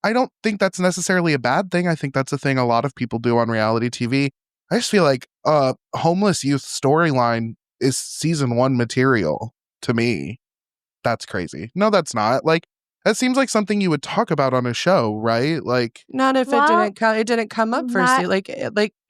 don't think that's necessarily a bad thing. I think that's a thing a lot of people do on reality TV. I just feel like homeless youth storyline is season 1 material to me. That's crazy. No, that's not. Like, that seems like something you would talk about on a show, right? Like, not if it didn't come up first. Like,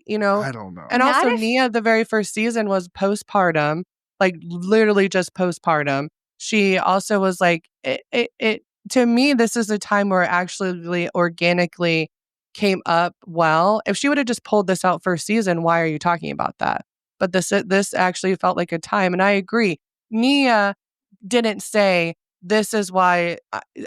you know, I don't know. And also Nia, the very first season was postpartum, like literally just postpartum. She also was like, it to me, this is a time where it actually organically came up well. If she would have just pulled this out first season, why are you talking about that? But this actually felt like a time. And I agree. Nia didn't say, this is why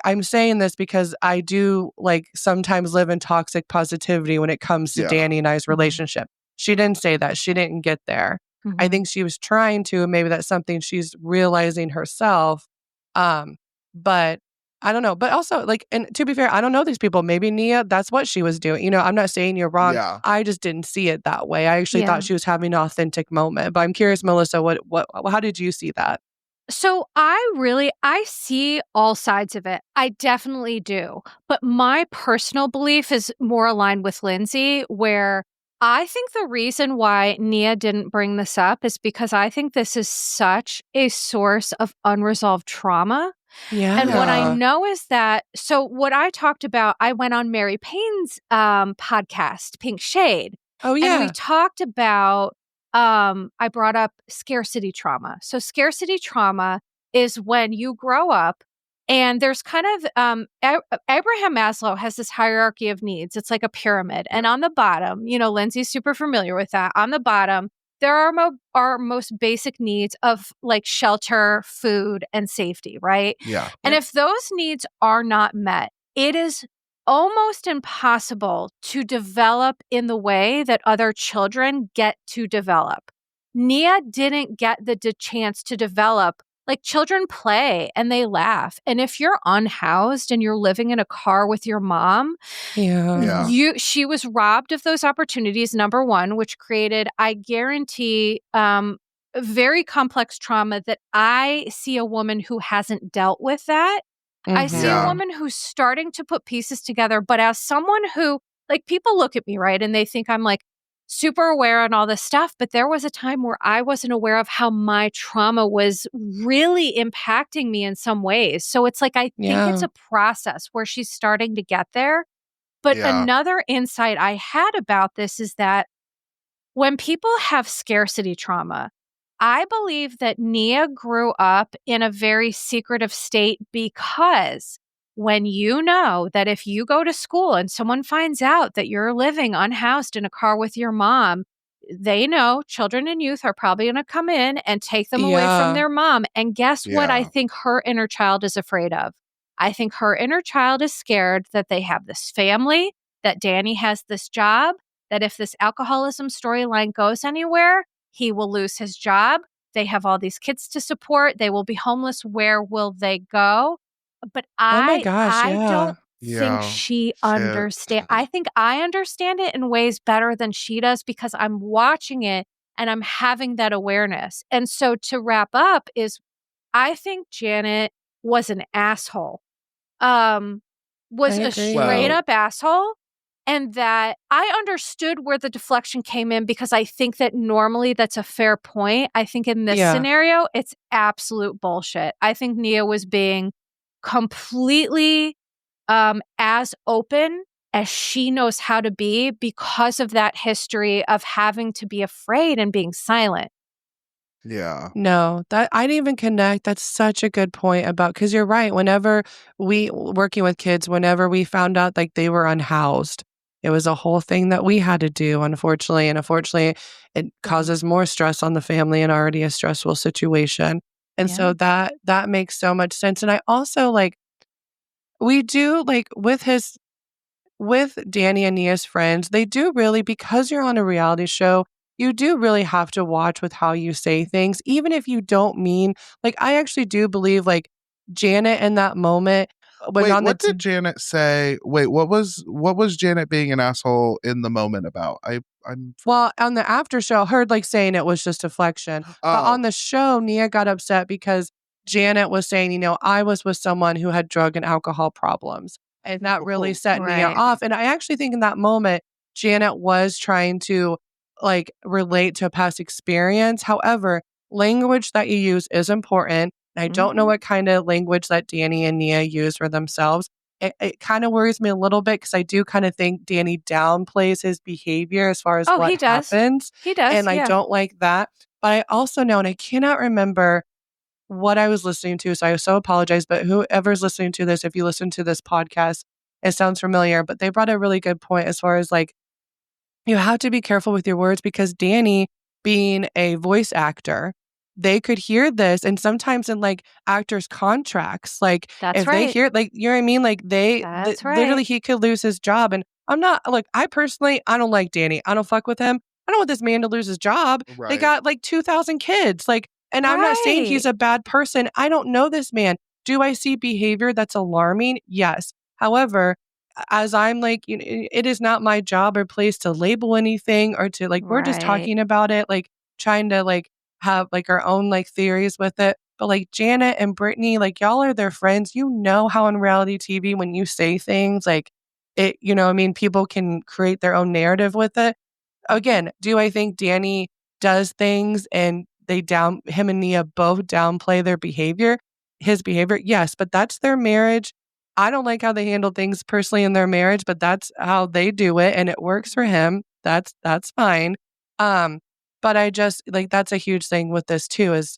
I'm saying this because I do like sometimes live in toxic positivity when it comes to Danny and I's relationship. She didn't say that. She didn't get there. I think she was trying to, and maybe that's something she's realizing herself. But I don't know. But also, like, and to be fair, I don't know these people. Maybe Nia, that's what she was doing. You know, I'm not saying you're wrong. Yeah. I just didn't see it that way. I actually thought she was having an authentic moment. But I'm curious, Melissa, how did you see that? So I see all sides of it. I definitely do. But my personal belief is more aligned with Lyndsay, where I think the reason why Nia didn't bring this up is because I think this is such a source of unresolved trauma. Yeah. And what I know is that, so what I talked about, I went on Mary Payne's podcast, Pink Shade. Oh, yeah. And we talked about, I brought up scarcity trauma. So scarcity trauma is when you grow up and there's kind of, Abraham Maslow has this hierarchy of needs. It's like a pyramid. And on the bottom, you know, Lindsay's super familiar with that. On the bottom, there are our most basic needs of like shelter, food, and safety, right? Yeah. And if those needs are not met, it is almost impossible to develop in the way that other children get to develop. Nia didn't get the chance to develop. Like, children play and they laugh. And if you're unhoused and you're living in a car with your mom, she was robbed of those opportunities, number one, which created, I guarantee, very complex trauma that I see a woman who hasn't dealt with that. I see a woman who's starting to put pieces together, but as someone who, like, people look at me, right, and they think I'm like super aware on all this stuff, but there was a time where I wasn't aware of how my trauma was really impacting me in some ways. So it's like, I think it's a process where she's starting to get there. But another insight I had about this is that when people have scarcity trauma, I believe that Nia grew up in a very secretive state because when you know that if you go to school and someone finds out that you're living unhoused in a car with your mom, they know children and youth are probably going to come in and take them away from their mom. And guess what I think her inner child is afraid of? I think her inner child is scared that they have this family, that Danny has this job, that if this alcoholism storyline goes anywhere, he will lose his job. They have all these kids to support. They will be homeless. Where will they go? But I don't think she understands. I think I understand it in ways better than she does because I'm watching it and I'm having that awareness. And so to wrap up is I think Janet was an asshole. Was a straight up asshole. And that I understood where the deflection came in because I think that normally that's a fair point. I think in this scenario, it's absolute bullshit. I think Nia was being completely as open as she knows how to be because of that history of having to be afraid and being silent. Yeah. No, that I didn't even connect. That's such a good point about, because you're right. Whenever working with kids, whenever we found out like they were unhoused, it was a whole thing that we had to do, unfortunately. And unfortunately, it causes more stress on the family and already a stressful situation. And so that makes so much sense. And I also we do with Danny and Nia's friends, they do really, because you're on a reality show, you do really have to watch with how you say things, even if you don't mean, I actually do believe Janet in that moment. What did Janet say? Wait, what was Janet being an asshole in the moment about? Well, on the after show, I heard saying it was just deflection. But on the show, Nia got upset because Janet was saying, I was with someone who had drug and alcohol problems. And that really set Nia off. And I actually think in that moment, Janet was trying to relate to a past experience. However, language that you use is important. I don't know what kind of language that Danny and Nia use for themselves. It kind of worries me a little bit because I do kind of think Danny downplays his behavior as far as what happens. He does. And I don't like that. But I also know, and I cannot remember what I was listening to, so I so apologize. But whoever's listening to this, if you listen to this podcast, it sounds familiar. But they brought a really good point as far as you have to be careful with your words, because Danny, being a voice actor, they could hear this, and sometimes in actors' contracts, if they hear you know what I mean, literally he could lose his job. And I'm not I personally, I don't like Danny. I don't fuck with him. I don't want this man to lose his job. Right. They got 2,000 kids. And I'm not saying he's a bad person. I don't know this man. Do I see behavior that's alarming? Yes. However, as I'm it is not my job or place to label anything or to we're just talking about it, trying to have our own theories with it. But Janet and Brittany, y'all are their friends. How on reality TV, when you say things it, I mean, people can create their own narrative with it. Again, do I think Danny does things and him and Nia both downplay his behavior? Yes, but that's their marriage. I don't like how they handle things personally in their marriage, but that's how they do it, and it works for him. That's fine. But I just that's a huge thing with this too, is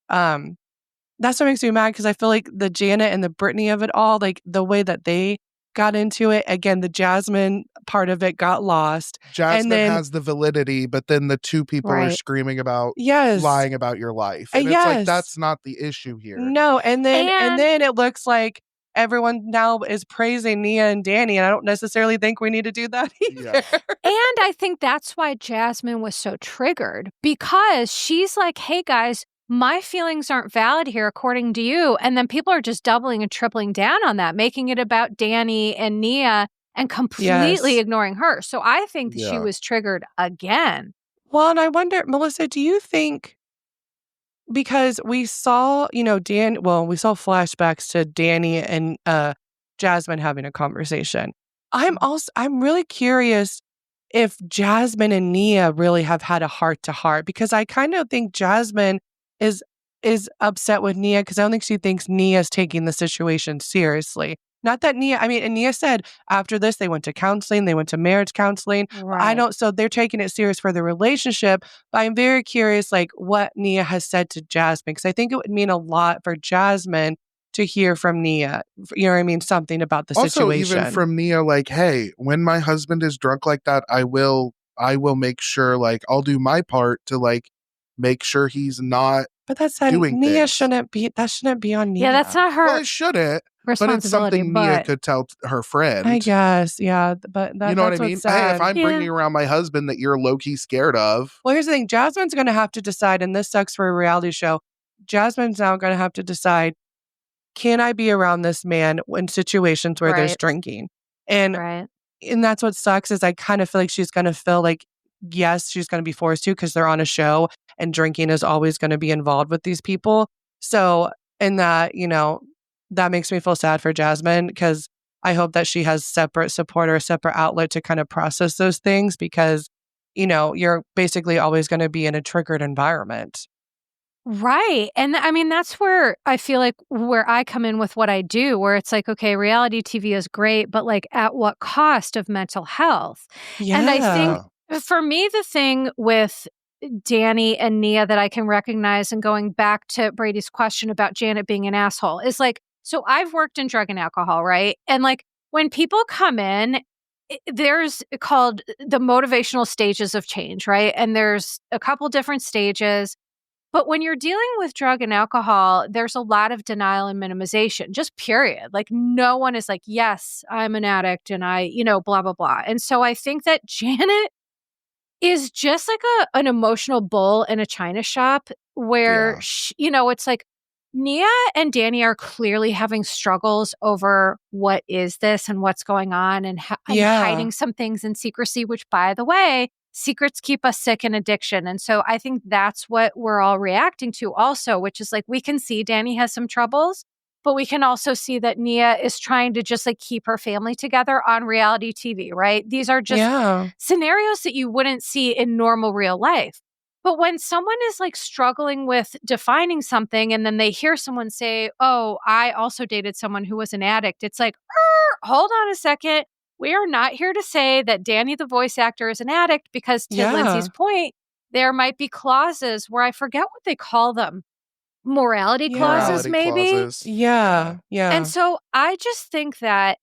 that's what makes me mad, because I feel the Janet and the Brittany of it all, the way that they got into it, again, the Jasmine part of it got lost. Jasmine has the validity, but then the two people are screaming about lying about your life. And it's that's not the issue here. No, and then it looks like everyone now is praising Nia and Danny, and I don't necessarily think we need to do that either. Yeah. And I think that's why Jasmine was so triggered, because she's like, hey guys, my feelings aren't valid here according to you. And then people are just doubling and tripling down on that, making it about Danny and Nia and completely ignoring her. So I think that she was triggered again. Well, and I wonder, Melissa, do you think, because we saw, we saw flashbacks to Danny and Jasmine having a conversation. I'm really curious if Jasmine and Nia really have had a heart-to-heart, because I kind of think Jasmine is upset with Nia because I don't think she thinks Nia's taking the situation seriously. Not that Nia, and Nia said after this, they went to counseling, they went to marriage counseling. Right. So they're taking it serious for the relationship, but I'm very curious, what Nia has said to Jasmine, because I think it would mean a lot for Jasmine to hear from Nia, you know what I mean? Something about the situation. Also, even from Nia, hey, when my husband is drunk like that, I will make sure, I'll do my part to, make sure he's not. But that's that Nia shouldn't be on Nia. Yeah, that's not her. Well, it shouldn't. But it's something Nia could tell her friend. I guess, yeah. But you know what I mean? Hey, if I'm bringing around my husband that you're low-key scared of. Well, here's the thing. Jasmine's going to have to decide, and this sucks for a reality show. Jasmine's now going to have to decide, can I be around this man in situations where there's drinking? And that's what sucks, is I kind of feel like she's going to feel yes, she's going to be forced to, because they're on a show and drinking is always going to be involved with these people. So in that, that makes me feel sad for Jasmine because I hope that she has separate support or a separate outlet to kind of process those things because, you're basically always going to be in a triggered environment. Right. And I mean, that's where I feel like where I come in with what I do, where it's like, okay, reality TV is great, but like at what cost of mental health? Yeah. And I think for me, the thing with Danny and Nia that I can recognize, and going back to Brady's question about Janet being an asshole, is like, so I've worked in drug and alcohol, right? And like when people come in, there's called the motivational stages of change, right? And there's a couple different stages. But when you're dealing with drug and alcohol, there's a lot of denial and minimization, just period. Like no one is like, yes, I'm an addict and I, blah, blah, blah. And so I think that Janet is just like an emotional bull in a china shop where, it's like Nia and Danny are clearly having struggles over what is this and what's going on and hiding some things in secrecy, which, by the way, secrets keep us sick in addiction. And so I think that's what we're all reacting to also, which is like we can see Danny has some troubles, but we can also see that Nia is trying to just like keep her family together on reality TV, right? These are just scenarios that you wouldn't see in normal real life. But when someone is like struggling with defining something and then they hear someone say, oh, I also dated someone who was an addict, it's like, hold on a second. We are not here to say that Danny, the voice actor, is an addict because to Lyndsay's point, there might be clauses where I forget what they call them. Morality clauses, maybe? Clauses. Yeah. And so I just think that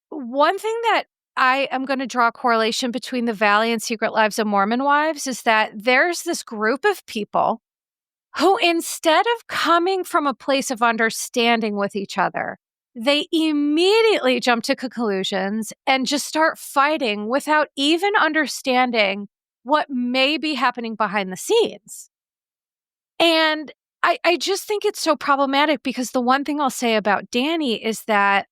one thing that I am going to draw a correlation between the Valley and Secret Lives of Mormon Wives is that there's this group of people who, instead of coming from a place of understanding with each other, they immediately jump to conclusions and just start fighting without even understanding what may be happening behind the scenes. And I just think it's so problematic because the one thing I'll say about Danny is that,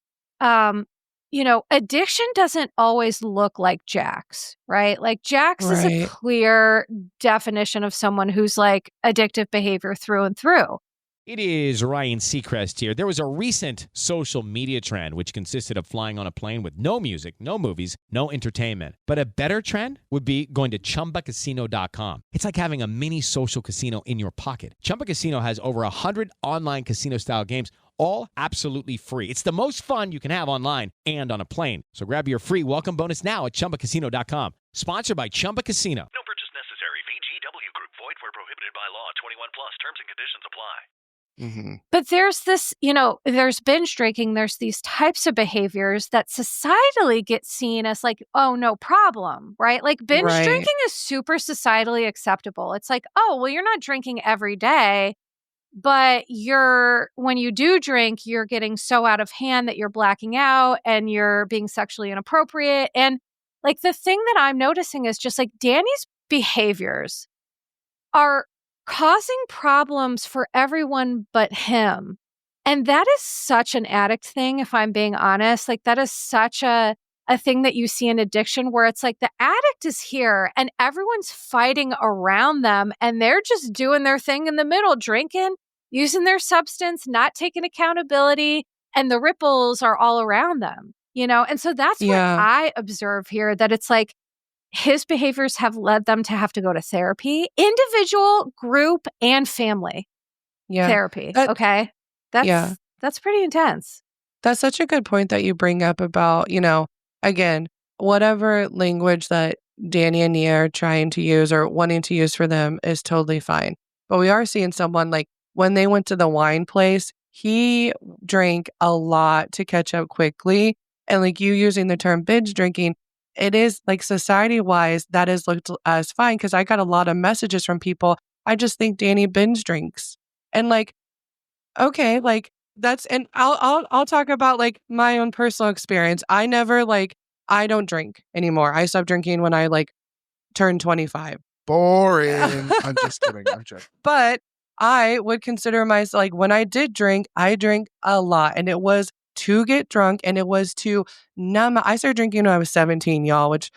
addiction doesn't always look like Jax, right? Like Jax is a clear definition of someone who's like addictive behavior through and through. It is Ryan Seacrest here. There was a recent social media trend which consisted of flying on a plane with no music, no movies, no entertainment. But a better trend would be going to ChumbaCasino.com. It's like having a mini social casino in your pocket. Chumba Casino has over 100 online casino-style games, all absolutely free. It's the most fun you can have online and on a plane. So grab your free welcome bonus now at ChumbaCasino.com. Sponsored by Chumba Casino. No purchase necessary. VGW Group. Void where prohibited by law. 21 plus. Terms and conditions apply. Mm-hmm. But there's this, there's binge drinking. There's these types of behaviors that societally get seen as like, oh, no problem, right? Like binge drinking is super societally acceptable. It's like, oh, well, you're not drinking every day, but when you do drink, you're getting so out of hand that you're blacking out and you're being sexually inappropriate. And like the thing that I'm noticing is just like Danny's behaviors are causing problems for everyone but him. And that is such an addict thing, if I'm being honest. Like that is such a thing that you see in addiction where it's like the addict is here and everyone's fighting around them and they're just doing their thing in the middle, drinking, using their substance, not taking accountability, and the ripples are all around them, And so that's what I observe here, that it's like, his behaviors have led them to have to go to therapy, individual, group, and family therapy. Okay. That's pretty intense. That's such a good point that you bring up about, again, whatever language that Danny and Nia are trying to use or wanting to use for them is totally fine. But we are seeing someone like when they went to the wine place, he drank a lot to catch up quickly. And like you using the term binge drinking, it is like society-wise, that is looked as fine because I got a lot of messages from people. I just think Danny binge drinks, and like, okay, like that's. And I'll talk about like my own personal experience. I don't drink anymore. I stopped drinking when I like turned 25. Boring. I'm just kidding. I'm joking. But I would consider myself like when I did drink, I drank a lot, and it was to get drunk and it was to numb. I started drinking when I was 17, y'all, which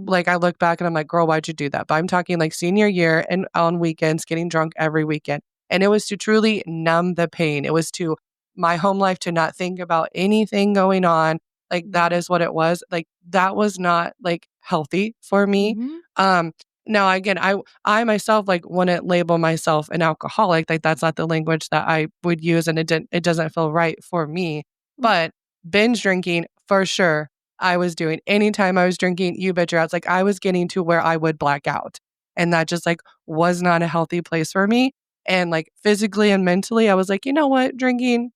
like I look back and I'm like, girl, why'd you do that? But I'm talking like senior year and on weekends, getting drunk every weekend. And it was to truly numb the pain. It was to my home life to not think about anything going on. Like that is what it was. Like that was not like healthy for me. Now again, I myself like wouldn't label myself an alcoholic. Like that's not the language that I would use, and it doesn't feel right for me. But binge drinking for sure. I was doing anytime I was drinking, you bet your ass. Like I was getting to where I would black out. And that just like was not a healthy place for me. And like physically and mentally, I was like, you know what? Drinking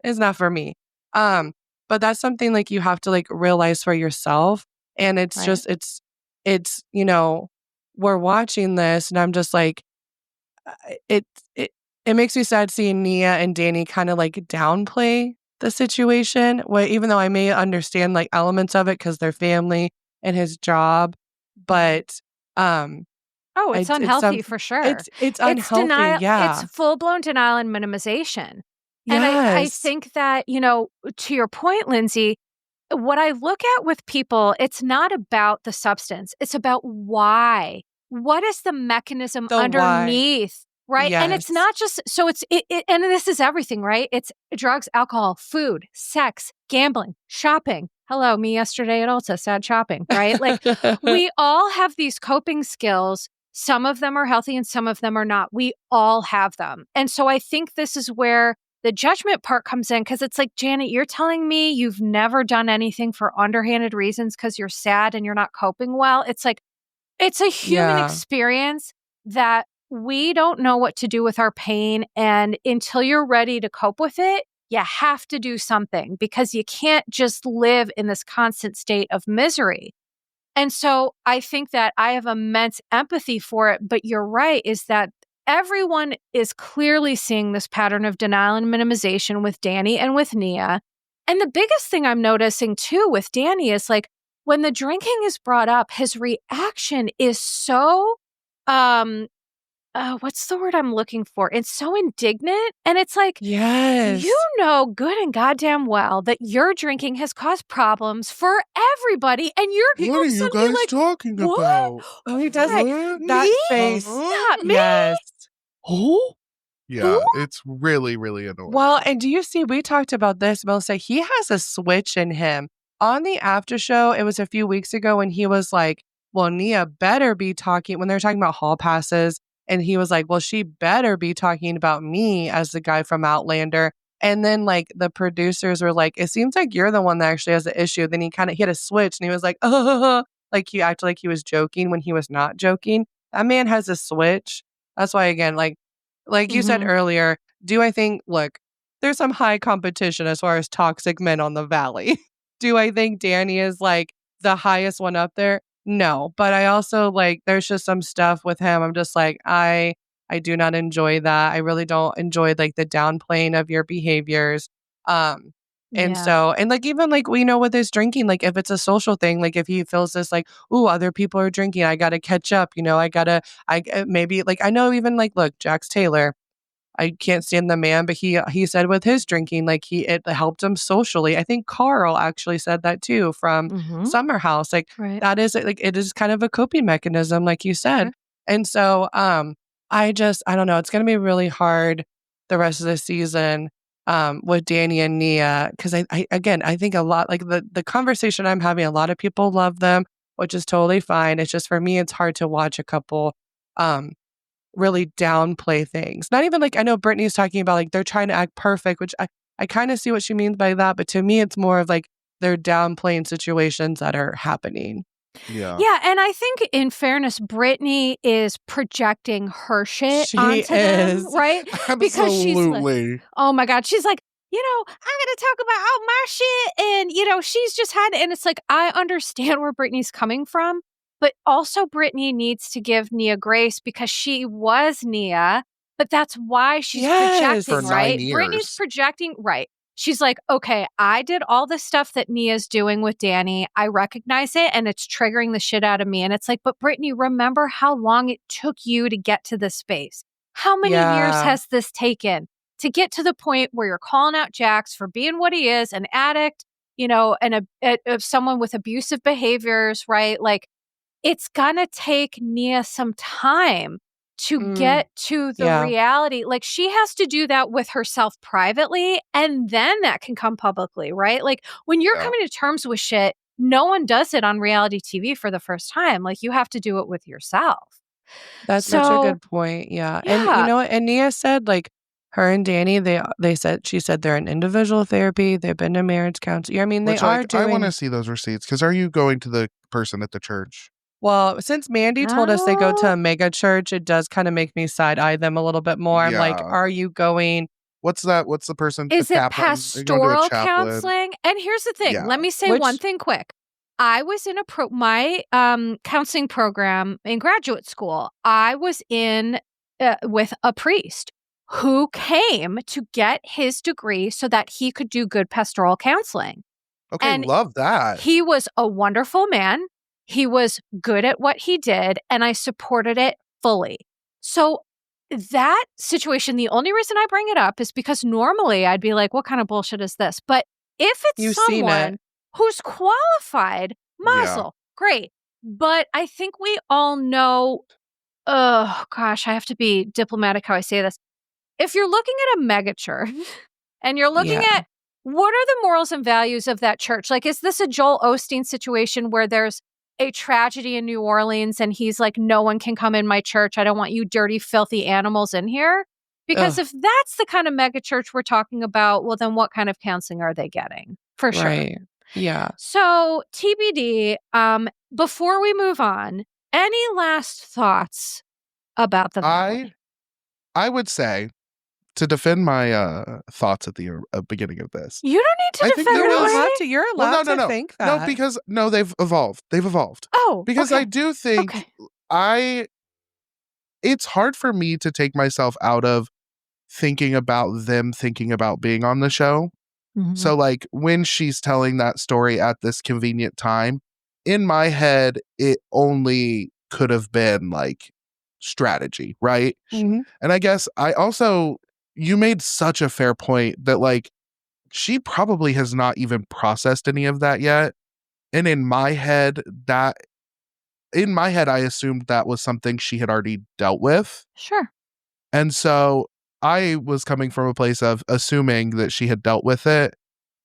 is not for me. But that's something like you have to like realize for yourself. And it's just, it's, we're watching this and I'm just like, it makes me sad seeing Nia and Danny kind of like downplay the situation, where even though I may understand like elements of it because they're family and his job, but it's unhealthy for sure. It's unhealthy. Denial, yeah, it's full blown denial and minimization. Yes. And I think that to your point, Lyndsay, what I look at with people, it's not about the substance; it's about why. What is the mechanism underneath? Why. Right. Yes. And it's not just, so it's, and this is everything, right? It's drugs, alcohol, food, sex, gambling, shopping. Hello, me yesterday at Ulta, sad shopping, right? Like we all have these coping skills. Some of them are healthy and some of them are not. We all have them. And so I think this is where the judgment part comes in, because it's like, Janet, you're telling me you've never done anything for underhanded reasons because you're sad and you're not coping well. It's like, it's a human experience that we don't know what to do with our pain. And until you're ready to cope with it, you have to do something, because you can't just live in this constant state of misery. And so I think that I have immense empathy for it. But you're right, is that everyone is clearly seeing this pattern of denial and minimization with Danny and with Nia. And the biggest thing I'm noticing too with Danny is like, when the drinking is brought up, his reaction is so, what's the word I'm looking for? It's so indignant. And it's like, yes, you know good and goddamn well that your drinking has caused problems for everybody. And you're what are you guys like, talking what? about? Oh, he does that Me? face. Not me. Yes. Who? Yeah, it's really, really annoying. Well, and do you see, we talked about this, Melissa. He has a switch in him. On the after show, it was a few weeks ago when he was like, well, Nia better be talking, when they were talking about hall passes, and he was like, well, she better be talking about me as the guy from Outlander. And then like the producers were like, it seems like you're the one that actually has the issue. Then he hit a switch and he was like, like he acted like he was joking when he was not joking. That man has a switch. That's why, again, like you said earlier, do I think, look, there's some high competition as far as toxic men on the Valley. Do I think Danny is like the highest one up there? No, but I also like, there's just some stuff with him. I'm just like, I do not enjoy that. I really don't enjoy like the downplaying of your behaviors. And so, and like, even like, we know with his drinking, like if it's a social thing, like if he feels this like, ooh, other people are drinking, I got to catch up, maybe like, I know even like, look, Jax Taylor, I can't stand the man, but he said with his drinking, like it helped him socially. I think Carl actually said that too from Summer House. Like that is like, it is kind of a coping mechanism, like you said. And so, I don't know. It's going to be really hard the rest of the season, with Danny and Nia. Cause I think a lot, like the conversation I'm having, a lot of people love them, which is totally fine. It's just, for me, it's hard to watch a couple, really downplay things. Not even like, I know Brittany's talking about like they're trying to act perfect, which I kind of see what she means by that. But to me, it's more of like they're downplaying situations that are happening. Yeah. Yeah. And I think in fairness, Brittany is projecting her shit onto them, right? Absolutely. Because she's like, oh my God. She's like, I'm going to talk about all my shit. And, she's just had, and it's like, I understand where Brittany's coming from. But also Brittany needs to give Nia grace, because she was Nia, but that's why she's projecting, for 9 right? years. Brittany's projecting, right? She's like, okay, I did all the stuff that Nia's doing with Danny. I recognize it and it's triggering the shit out of me. And it's like, but Brittany, remember how long it took you to get to this space? How many years has this taken to get to the point where you're calling out Jax for being what he is, an addict, and someone with abusive behaviors, right? Like, it's gonna take Nia some time to get to the reality. Like, she has to do that with herself privately, and then that can come publicly, right? Like, when you're coming to terms with shit, no one does it on reality TV for the first time. Like, you have to do it with yourself. That's such a good point. Yeah. And you know what? And Nia said, like, her and Danny, she said they're in individual therapy. They've been to marriage counseling. I mean, they are doing. I want to see those receipts, because are you going to the person at the church? Well, since Mandy told us they go to a mega church, it does kind of make me side eye them a little bit more. I'm like, are you going? What's that? What's the person? Is it pastoral counseling? And here's the thing. Let me say one thing quick. I was in my counseling program in graduate school. I was in with a priest who came to get his degree so that he could do good pastoral counseling. Okay, and love that. He was a wonderful man. He was good at what he did, and I supported it fully. So that situation, the only reason I bring it up is because normally I'd be like, what kind of bullshit is this? But if it's someone who's qualified, mazel, great. But I think we all know, oh gosh, I have to be diplomatic how I say this. If you're looking at a mega church and you're looking at what are the morals and values of that church? Like, is this a Joel Osteen situation where there's a tragedy in New Orleans and he's like, no one can come in my church. I don't want you dirty, filthy animals in here. Because if that's the kind of mega church we're talking about, well, then what kind of counseling are they getting? For sure. Right. Yeah. So TBD, before we move on, any last thoughts about the Valley? I would say, to defend my thoughts at the beginning of this. You don't need to defend it. You're allowed to think that. No, because they've evolved. They've evolved. Oh, because I do think it's hard for me to take myself out of thinking about them thinking about being on the show. Mm-hmm. So like when she's telling that story at this convenient time, in my head, it only could have been like strategy, right? Mm-hmm. And I guess you made such a fair point that like she probably has not even processed any of that yet. And in my head, I assumed that was something she had already dealt with. Sure. And so I was coming from a place of assuming that she had dealt with it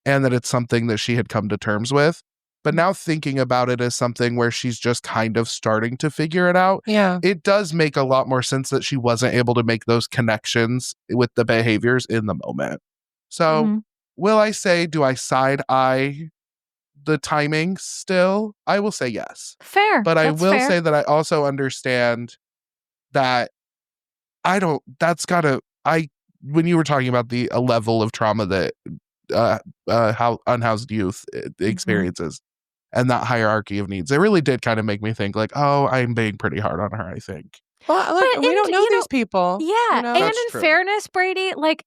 and that it's something that she had come to terms with. But now thinking about it as something where she's just kind of starting to figure it out, it does make a lot more sense that she wasn't able to make those connections with the behaviors in the moment. So will I say, do I side-eye the timing still? I will say yes. Fair. But I will say that I also understand that when you were talking about the level of trauma that how unhoused youth experiences and that hierarchy of needs, it really did kind of make me think like, oh, I'm being pretty hard on her, I think. Well, look, we don't know these people. Yeah. You know? And in fairness, Brady, like,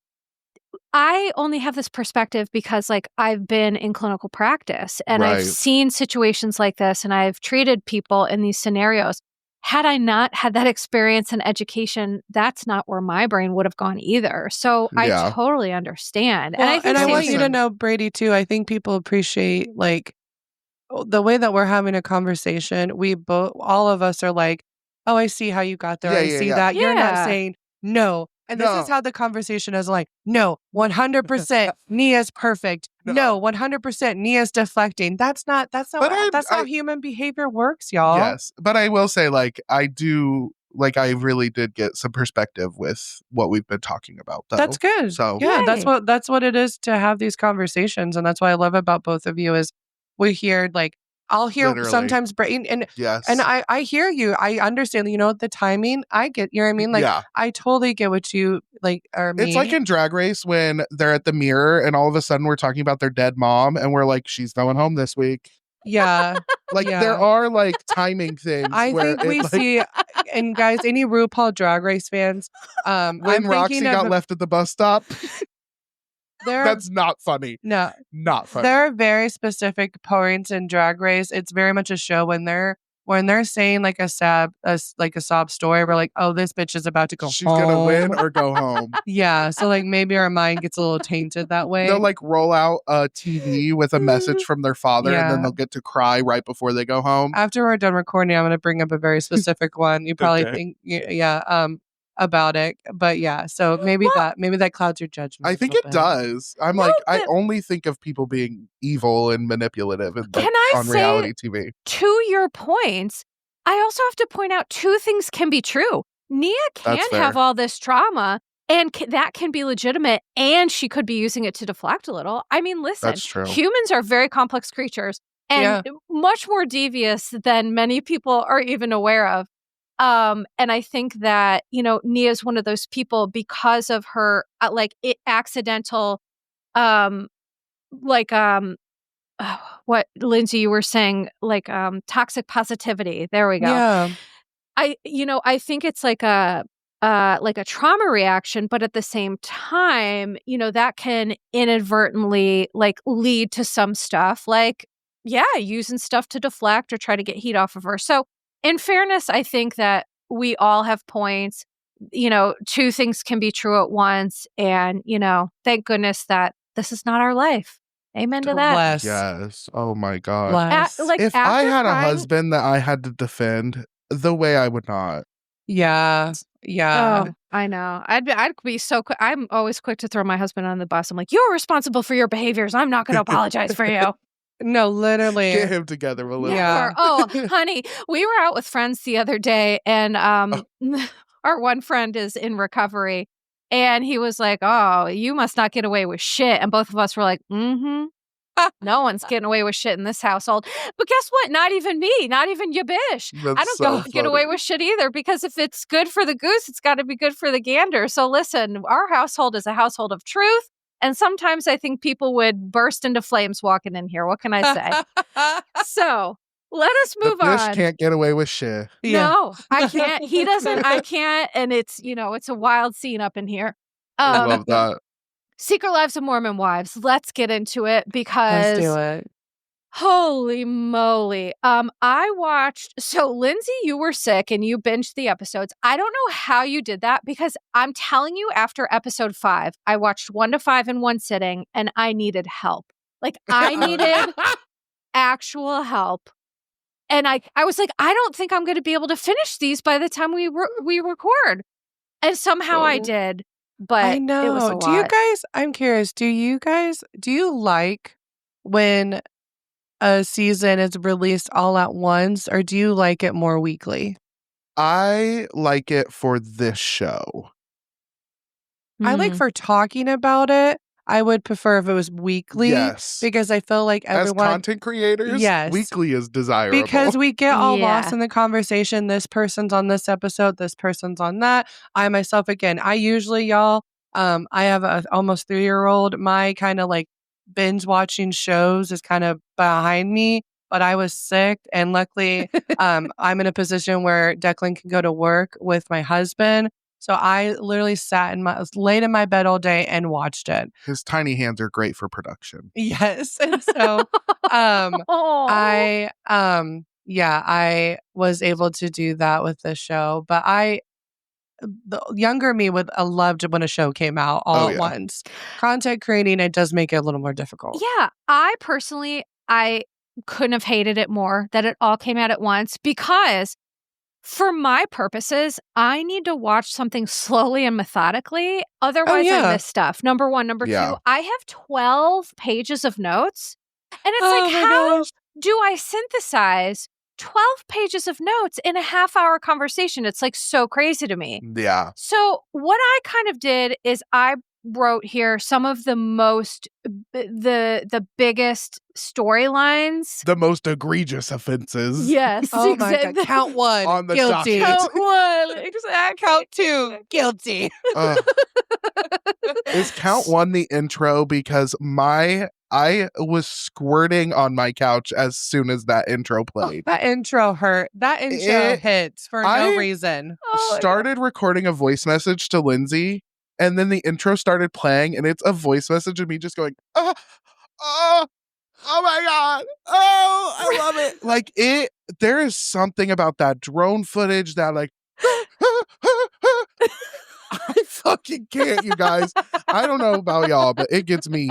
I only have this perspective because like I've been in clinical practice and I've seen situations like this and I've treated people in these scenarios. Had I not had that experience and education, that's not where my brain would have gone either. So I totally understand. Well, and I want you to know, Brady, too, I think people appreciate like the way that we're having a conversation. All of us are like, oh, I see how you got there. I see that. You're not saying no. And this is how the conversation is like, no, 100% Nia's perfect. No, 100% Nia's deflecting. That's not how human behavior works, y'all. Yes. But I will say, like, I really did get some perspective with what we've been talking about, though. That's good. So yeah, that's what it is to have these conversations. And that's what I love about both of you is we hear like, I'll hear sometimes Brady and I hear you. I understand, the timing. I get, you know what I mean? Like, I totally get what you like are mean. It's like in Drag Race when they're at the mirror and all of a sudden we're talking about their dead mom and we're like, she's going home this week. Yeah. There are like timing things. I think we see, and guys, any RuPaul Drag Race fans, when Roxy got left at the bus stop. That's not funny. No. Not funny. There are very specific points in Drag Race. It's very much a show when they're when they're saying like a sob story, we're like, oh, this bitch is about to go She's home. gonna win or go home. Yeah. So like maybe our mind gets a little tainted that way. They'll like roll out a TV with a message from their father and then they'll get to cry right before they go home. After we're done recording, I'm going to bring up a very specific one. You probably think, about it. But yeah, so maybe that clouds your judgment. I think it does. I'm I only think of people being evil and manipulative on reality TV. To your points, I also have to point out two things can be true. Nia can have all this trauma and that can be legitimate, and she could be using it to deflect a little. I mean, listen, that's true. Humans are very complex creatures and much more devious than many people are even aware of. And I think that, Nia's one of those people because of her, accidental, what Lyndsay, you were saying, toxic positivity. There we go. Yeah. I think it's like a trauma reaction, but at the same time, that can inadvertently lead to some stuff using stuff to deflect or try to get heat off of her. So in fairness, I think that we all have points. Two things can be true at once. And, thank goodness that this is not our life. Amen to that. Bless. Yes. Oh my God. If I had a husband that I had to defend, the way I would not. Yeah. Yeah. Oh, I know. I'd be so quick. I'm always quick to throw my husband on the bus. I'm like, you're responsible for your behaviors. I'm not going to apologize for you. No, literally. Get him together, Melissa. Yeah. Oh, honey, we were out with friends the other day, and our one friend is in recovery, and he was like, oh, you must not get away with shit. And both of us were like, mm-hmm. No one's getting away with shit in this household. But guess what? Not even me. Not even Yabish. I don't get away with shit either, because if it's good for the goose, it's got to be good for the gander. So listen, our household is a household of truth. And sometimes I think people would burst into flames walking in here. What can I say? So let us move on. Bish can't get away with shit. Yeah. No, I can't. He doesn't. I can't. And it's, it's a wild scene up in here. I love that. Secret Lives of Mormon Wives. Let's get into it because let's do it. Holy moly. I watched, so Lyndsay, you were sick and you binged the episodes. I don't know how you did that, because I'm telling you, after episode 5, I watched 1 to 5 in one sitting and I needed help. I needed actual help. And I was like, I don't think I'm going to be able to finish these by the time we record. And somehow I did, but I know. It was a lot. Do you guys, I'm curious, do you like when a season is released all at once, or do you like it more weekly? I like it for this show. I like for talking about it. I would prefer if it was weekly. Yes. Because I feel like everyone... As content creators, weekly is desirable. Because we get all lost in the conversation. This person's on this episode. This person's on that. I myself, again, I usually, I have a almost 3-year-old. My kind of binge watching shows is kind of behind me, but I was sick, and luckily I'm in a position where Declan can go to work with my husband, so I literally laid in my bed all day and watched it. His tiny hands are great for production. Yes. And so I was able to do that with the show, but the younger me would have loved when a show came out all at once. Content creating, it does make it a little more difficult. Yeah. I personally, I couldn't have hated it more that it all came out at once, because for my purposes, I need to watch something slowly and methodically. Otherwise, I miss stuff. Number one. Number two, I have 12 pages of notes. And it's how do I synthesize 12 pages of notes in a half-hour conversation? It's so crazy to me. Yeah. So what I kind of did is I wrote here some of the most, the biggest storylines. The most egregious offenses. Yes. Oh my God. Count 1. On the guilty. docket. Count 1. Exactly. Count 2. Guilty. Is count 1 the intro? Because I was squirting on my couch as soon as that intro played. That intro hurt. That intro hits for no reason. Started recording a voice message to Lyndsay, and then the intro started playing, and it's a voice message of me just going, Oh my God. Oh, I love it. Like there is something about that drone footage that like, I fucking can't, you guys. I don't know about y'all, but it gets me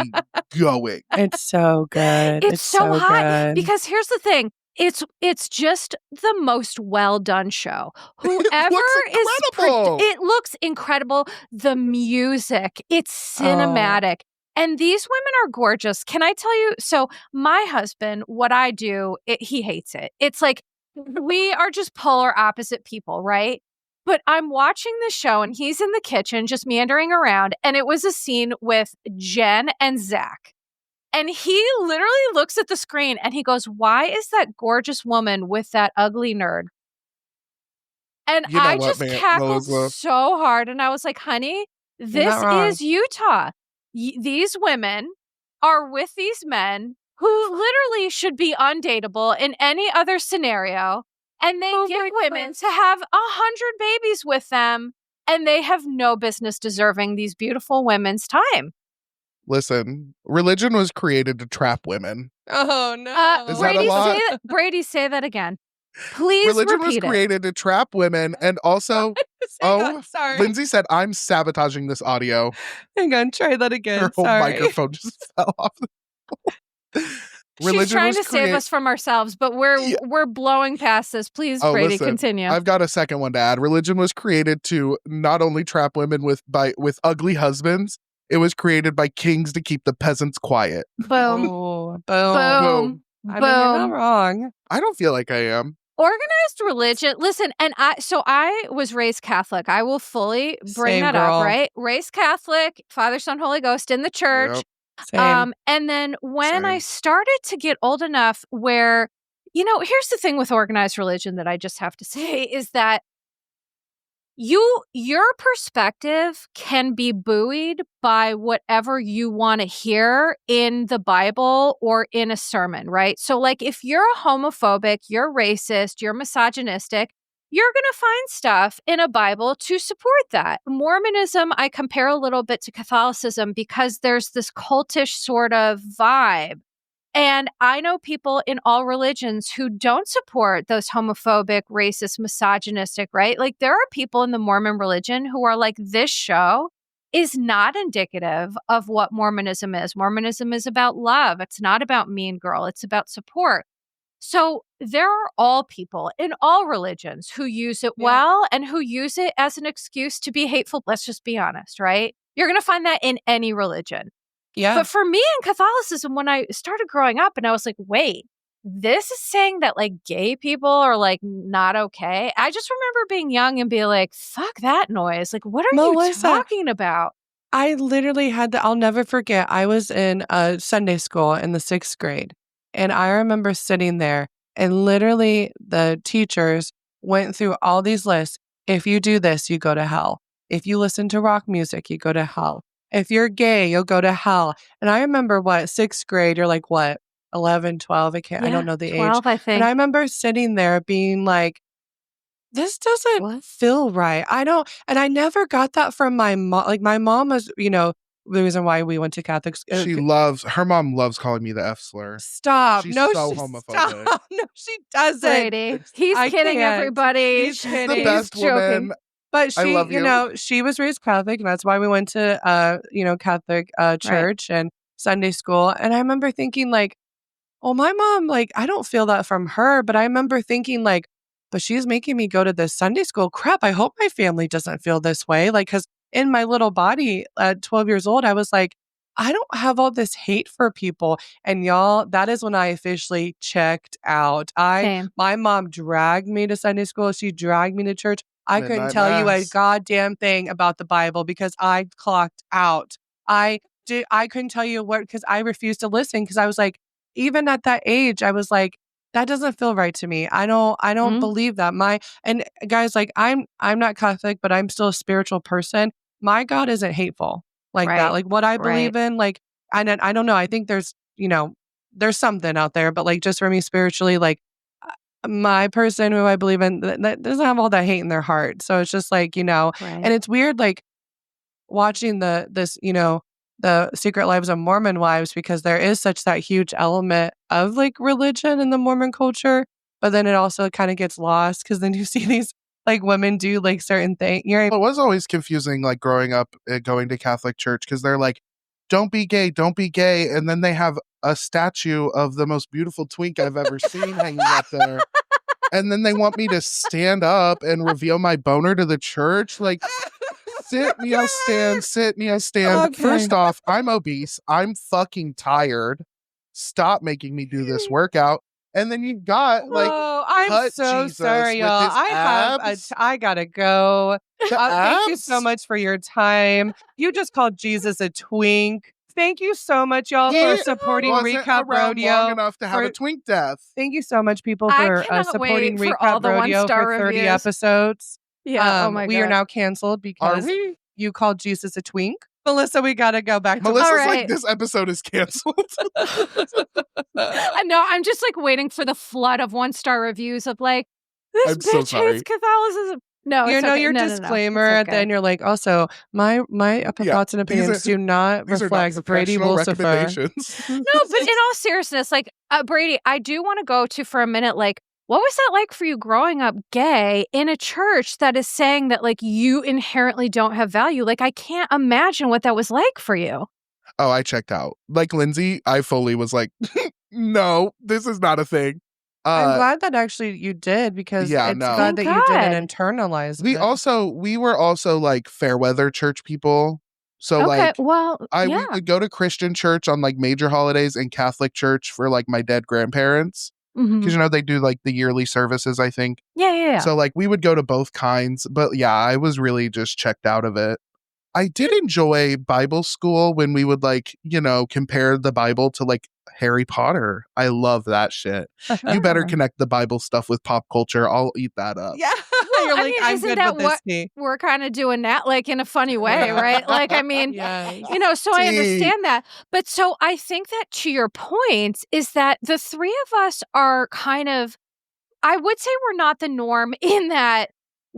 going. It's so good. It's so hot good. because here's the thing. It's just the most well done show. Whoever it looks incredible. The music, it's cinematic. And these women are gorgeous. Can I tell you? So my husband, what I do, he hates it. It's like we are just polar opposite people, right? But I'm watching the show and he's in the kitchen just meandering around. And it was a scene with Jen and Zach. And he literally looks at the screen and he goes, "Why is that gorgeous woman with that ugly nerd?" And I just cackled so hard. And I was like, honey, this is Utah. These women are with these men who literally should be undateable in any other scenario. And they get women to have 100 babies with them. And they have no business deserving these beautiful women's time. Listen, religion was created to trap women. Oh, no. Brady, say that again. Please religion repeat was created to trap women. And also, sorry. Lyndsay said, I'm sabotaging this audio. Hang on, try that again. Her whole microphone just fell off. She's trying to save us from ourselves, but we're blowing past this. Please, Brady, continue. I've got a second one to add. Religion was created to not only trap women with ugly husbands, it was created by kings to keep the peasants quiet. Boom. Oh, boom. Boom. I mean, you're not wrong. I don't feel like I am. Organized religion. Listen, and I was raised Catholic. I will fully bring that up, right? Raised Catholic, Father, Son, Holy Ghost in the church. Yep. Same. And then when I started to get old enough where, here's the thing with organized religion that I just have to say is that your perspective can be buoyed by whatever you want to hear in the Bible or in a sermon, right? So like if you're a homophobic, you're racist, you're misogynistic, you're going to find stuff in a Bible to support that. Mormonism, I compare a little bit to Catholicism because there's this cultish sort of vibe. And I know people in all religions who don't support those homophobic, racist, misogynistic, right? Like there are people in the Mormon religion who are like, this show is not indicative of what Mormonism is. Mormonism is about love. It's not about mean girl. It's about support. So there are all people in all religions who use it well and who use it as an excuse to be hateful. Let's just be honest, right? You're going to find that in any religion. Yeah. But for me in Catholicism, when I started growing up and I was like, wait, this is saying that like gay people are like not okay. I just remember being young and being like, fuck that noise. Like, what are you talking about? I literally had I'll never forget. I was in Sunday school in the 6th grade. And I remember sitting there and literally the teachers went through all these lists. If you do this, you go to hell. If you listen to rock music, you go to hell. If you're gay, you'll go to hell. And I remember 6th grade, you're like, 11, 12? I don't know the 12, age. I think. And I remember sitting there being like, this doesn't feel right. And I never got that from my mom. Like my mom was, the reason why we went to Catholic school. Her mom loves calling me the F slur. Stop. She's so homophobic. Stop. No, she doesn't. Brady. He's kidding, everybody. He's kidding. The best woman. But she, she was raised Catholic, and that's why we went to, Catholic church and Sunday school. And I remember thinking like, oh, my mom, like, I don't feel that from her. But I remember thinking like, but she's making me go to this Sunday school. Crap, I hope my family doesn't feel this way. Like, because in my little body at 12 years old, I was like, I don't have all this hate for people. And y'all, that is when I officially checked out. My mom dragged me to Sunday school. She dragged me to church. I couldn't tell you a goddamn thing about the Bible because I clocked out. I couldn't tell you what, because I refused to listen because I was like, even at that age, I was like, that doesn't feel right to me. I don't believe that. And guys, like I'm not Catholic, but I'm still a spiritual person. My God isn't hateful like that. Like what I believe in, like, I don't know. I think there's something out there, but like just for me spiritually, like my person who I believe in that doesn't have all that hate in their heart. So it's just like, and it's weird, like watching this the Secret Lives of Mormon Wives, because there is such that huge element of like religion in the Mormon culture, but then it also kind of gets lost because then you see these like women do like certain things. It was always confusing, like growing up going to Catholic church, because they're like, don't be gay, don't be gay. And then they have a statue of the most beautiful twink I've ever seen hanging up there. And then they want me to stand up and reveal my boner to the church. Like, sit me, I stand, sit me, I stand. Okay. First off, I'm obese. I'm fucking tired. Stop making me do this workout. And then you got like, I'm so Jesus sorry, with y'all. his I gotta go. Thank you so abs? much for your time. You just called Jesus a twink. Thank you so much, y'all, for supporting wasn't Recap around Rodeo. long enough to have a twink death. Thank you so much, people, I for cannot supporting wait for all Recap the Rodeo one-star for 30 reviews. episodes. Yeah. Oh my we God. are now canceled Are because we? you called Jesus a twink. Melissa, we gotta go back to Melissa's All like, right. this episode is canceled. I know. I'm just like waiting for the flood of 1-star reviews of like, this I'm so bitch sorry. hates Catholicism. No, You it's know okay. your No. disclaimer, It's okay. then you're like, also, my thoughts and these opinions are- do not These are not reflect Brady professional Lucifer. recommendations. No, but in all seriousness, like Brady, I do want to go to for a minute, like, what was that like for you growing up gay in a church that is saying that like you inherently don't have value? Like, I can't imagine what that was like for you. Oh, I checked out. Like Lyndsay, I fully was like, no, this is not a thing. I'm glad that actually you did, because Yeah, it's no. glad that Thank you God. didn't internalize we it. we were also like fair weather church people. So Okay, like well, we yeah. would go to Christian church on like major holidays and Catholic church for like my dead grandparents. Mhm. Because you know they do like the yearly services, I think. Yeah. So like we would go to both kinds, but yeah, I was really just checked out of it. I did enjoy Bible school when we would like, you know, compare the Bible to like Harry Potter. I love that shit. You better Sure. connect the Bible stuff with pop culture. I'll eat that up. Yeah. Well, You're I like, mean, I'm isn't good that with this what tea. we're kind of doing that, like in a funny way, right? Like, I mean, Yes. you know, so I Tea. understand that. But so I think that to your point is that the three of us are kind of, I would say we're not the norm in that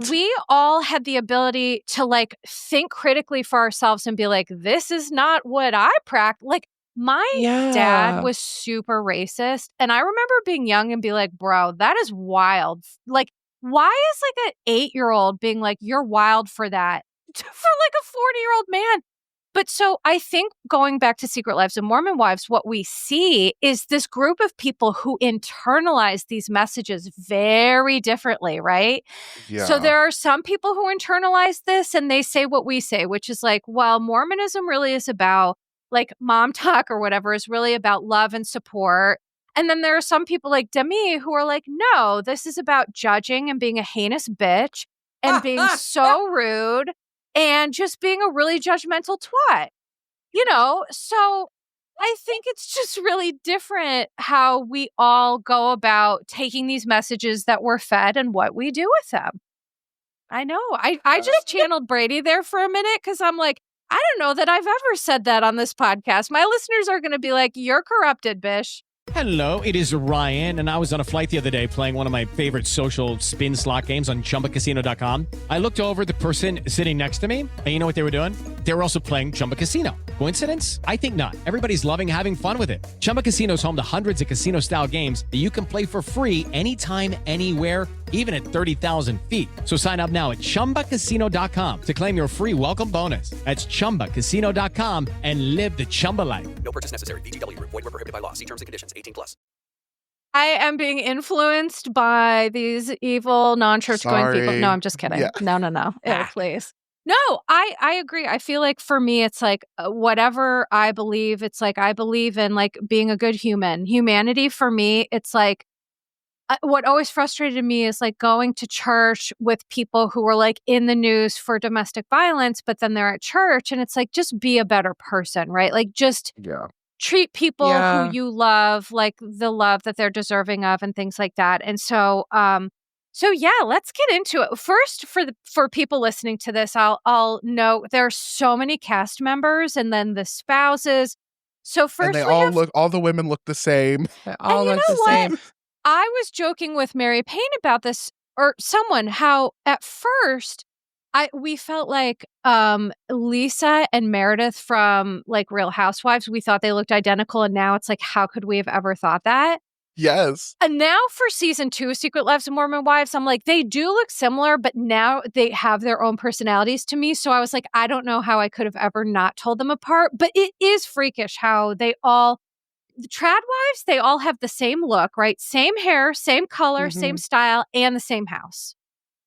we all had the ability to like think critically for ourselves and be like, this is not what I practice. Like, my dad was super racist. And I remember being young and be like, bro, that is wild. Like, why is like an 8-year-old being like, you're wild for that for like a 40-year-old man? But so I think going back to Secret Lives of Mormon Wives, what we see is this group of people who internalize these messages very differently, right? Yeah. So there are some people who internalize this and they say what we say, which is like, well, Mormonism really is about like mom talk or whatever, is really about love and support. And then there are some people like Demi who are like, no, this is about judging and being a heinous bitch and being so rude and just being a really judgmental twat, you know? So I think it's just really different how we all go about taking these messages that we're fed and what we do with them. I know. I just channeled Brady there for a minute because I'm like, I don't know that I've ever said that on this podcast. My listeners are going to be like, you're corrupted, bish. Hello, it is Ryan, and I was on a flight the other day playing one of my favorite social spin slot games on ChumbaCasino.com. I looked over at the person sitting next to me, and you know what they were doing? They were also playing Chumba Casino. Coincidence? I think not. Everybody's loving having fun with it. Chumba Casino is home to hundreds of casino-style games that you can play for free anytime, anywhere, even at 30,000 feet. So sign up now at ChumbaCasino.com to claim your free welcome bonus. That's ChumbaCasino.com and live the Chumba life. No purchase necessary. VGW. Void were prohibited by law. See terms and conditions. 18+. I am being influenced by these evil non-church going people. Sorry. No, I'm just kidding. Yeah. No. Ew, please. No, I agree. I feel like for me, it's like whatever I believe, it's like I believe in like being a good human. Humanity for me, it's like what always frustrated me is like going to church with people who were like in the news for domestic violence, but then they're at church and it's like, just be a better person, right? Like just treat people who you love, like the love that they're deserving of and things like that. And so, yeah, let's get into it. First, for people listening to this, I'll note there are so many cast members and then the spouses. So first, and they all the women look the same. They all look the same. I was joking with Mary Payne about this, or someone, how at first we felt like Lisa and Meredith from like Real Housewives, we thought they looked identical, and now it's like, how could we have ever thought that? Yes. And now for season 2 of Secret Lives of Mormon Wives, I'm like, they do look similar, but now they have their own personalities to me. So I was like, I don't know how I could have ever not told them apart. But it is freakish how the Trad wives, they all have the same look, right? Same hair, same color, same style, and the same house.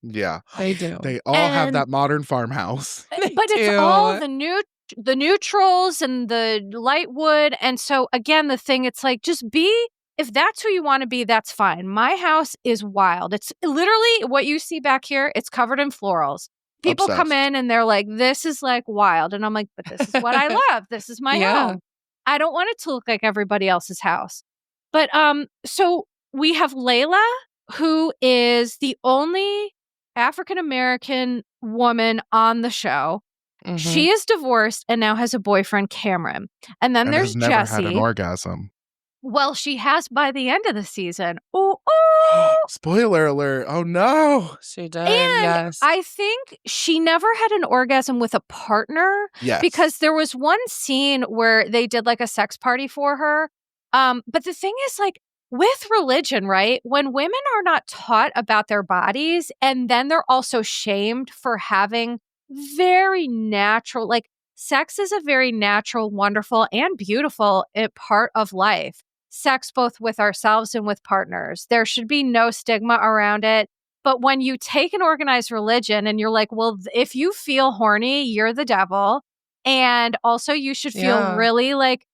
Yeah. They do. They all have that modern farmhouse. But it's all the neutrals and the light wood. And so again, the thing, it's like, just be, if that's who you want to be, that's fine. My house is wild. It's literally what you see back here. It's covered in florals. People come in and they're like, this is like wild. And I'm like, but this is what I love. This is my home. I don't want it to look like everybody else's house. But so we have Layla, who is the only African-American woman on the show. She is divorced and now has a boyfriend, Cameron. And then there's never Jesse. Had an orgasm. Well, she has by the end of the season. Spoiler alert. Oh, no. She did, and yes. I think she never had an orgasm with a partner. Yes. Because there was one scene where they did like a sex party for her. But the thing is, like, with religion, right? When women are not taught about their bodies, and then they're also shamed for having very natural, like, sex is a very natural, wonderful, and beautiful part of life. Sex both with ourselves and with partners. There should be no stigma around it. But when you take an organized religion and you're like, well, if you feel horny, you're the devil. And also you should feel really like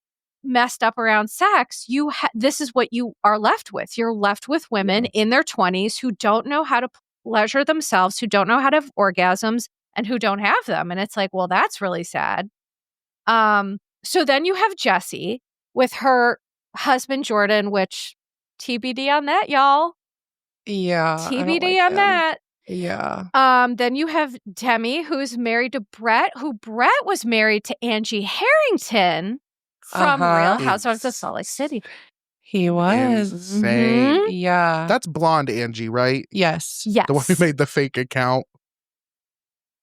messed up around sex. This is what you are left with. You're left with women in their 20s who don't know how to pleasure themselves, who don't know how to have orgasms, and who don't have them. And it's like, well, that's really sad. So then you have Jessie with her husband, Jordan, which TBD on that, y'all. Yeah. TBD on that. Yeah. Then you have Demi, who's married to Brett, who Brett was married to Angie Harrington from Real Housewives of Salt Lake City. He was. Insane. Yeah. That's blonde Angie, right? Yes. Yes. The one who made the fake account.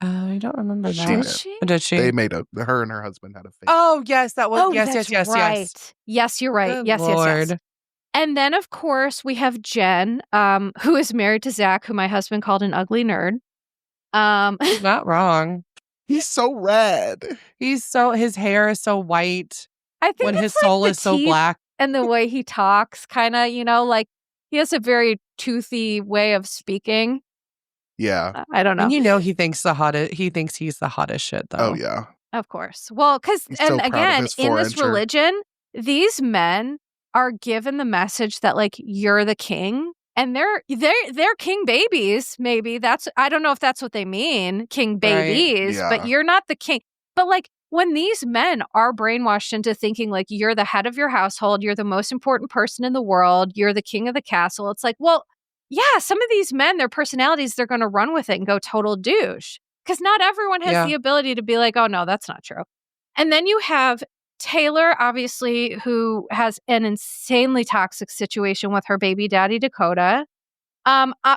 I don't remember that. Did she? Did she? They made her and her husband had a fake. Oh, yes. That was. Yes. Right. Yes, you're right. Good yes. Lord. And then, of course, we have Jen, who is married to Zach, who my husband called an ugly nerd. He's not wrong. He's so red. His hair is so white. I think when his like soul is so black. And the way he talks, kind of, like he has a very toothy way of speaking. Yeah. I don't know. And he thinks he's the hottest shit, though. Oh, yeah. Of course. Well, because, and again, in this religion, these men are given the message that, like, you're the king. And they're king babies, maybe. I don't know if that's what they mean, king babies, right. But you're not the king. But, like, when these men are brainwashed into thinking, like, you're the head of your household, you're the most important person in the world, you're the king of the castle, it's like, well, yeah, some of these men, their personalities, they're going to run with it and go total douche. Because not everyone has the ability to be like, oh, no, that's not true. And then you have Taylor, obviously, who has an insanely toxic situation with her baby daddy, Dakota,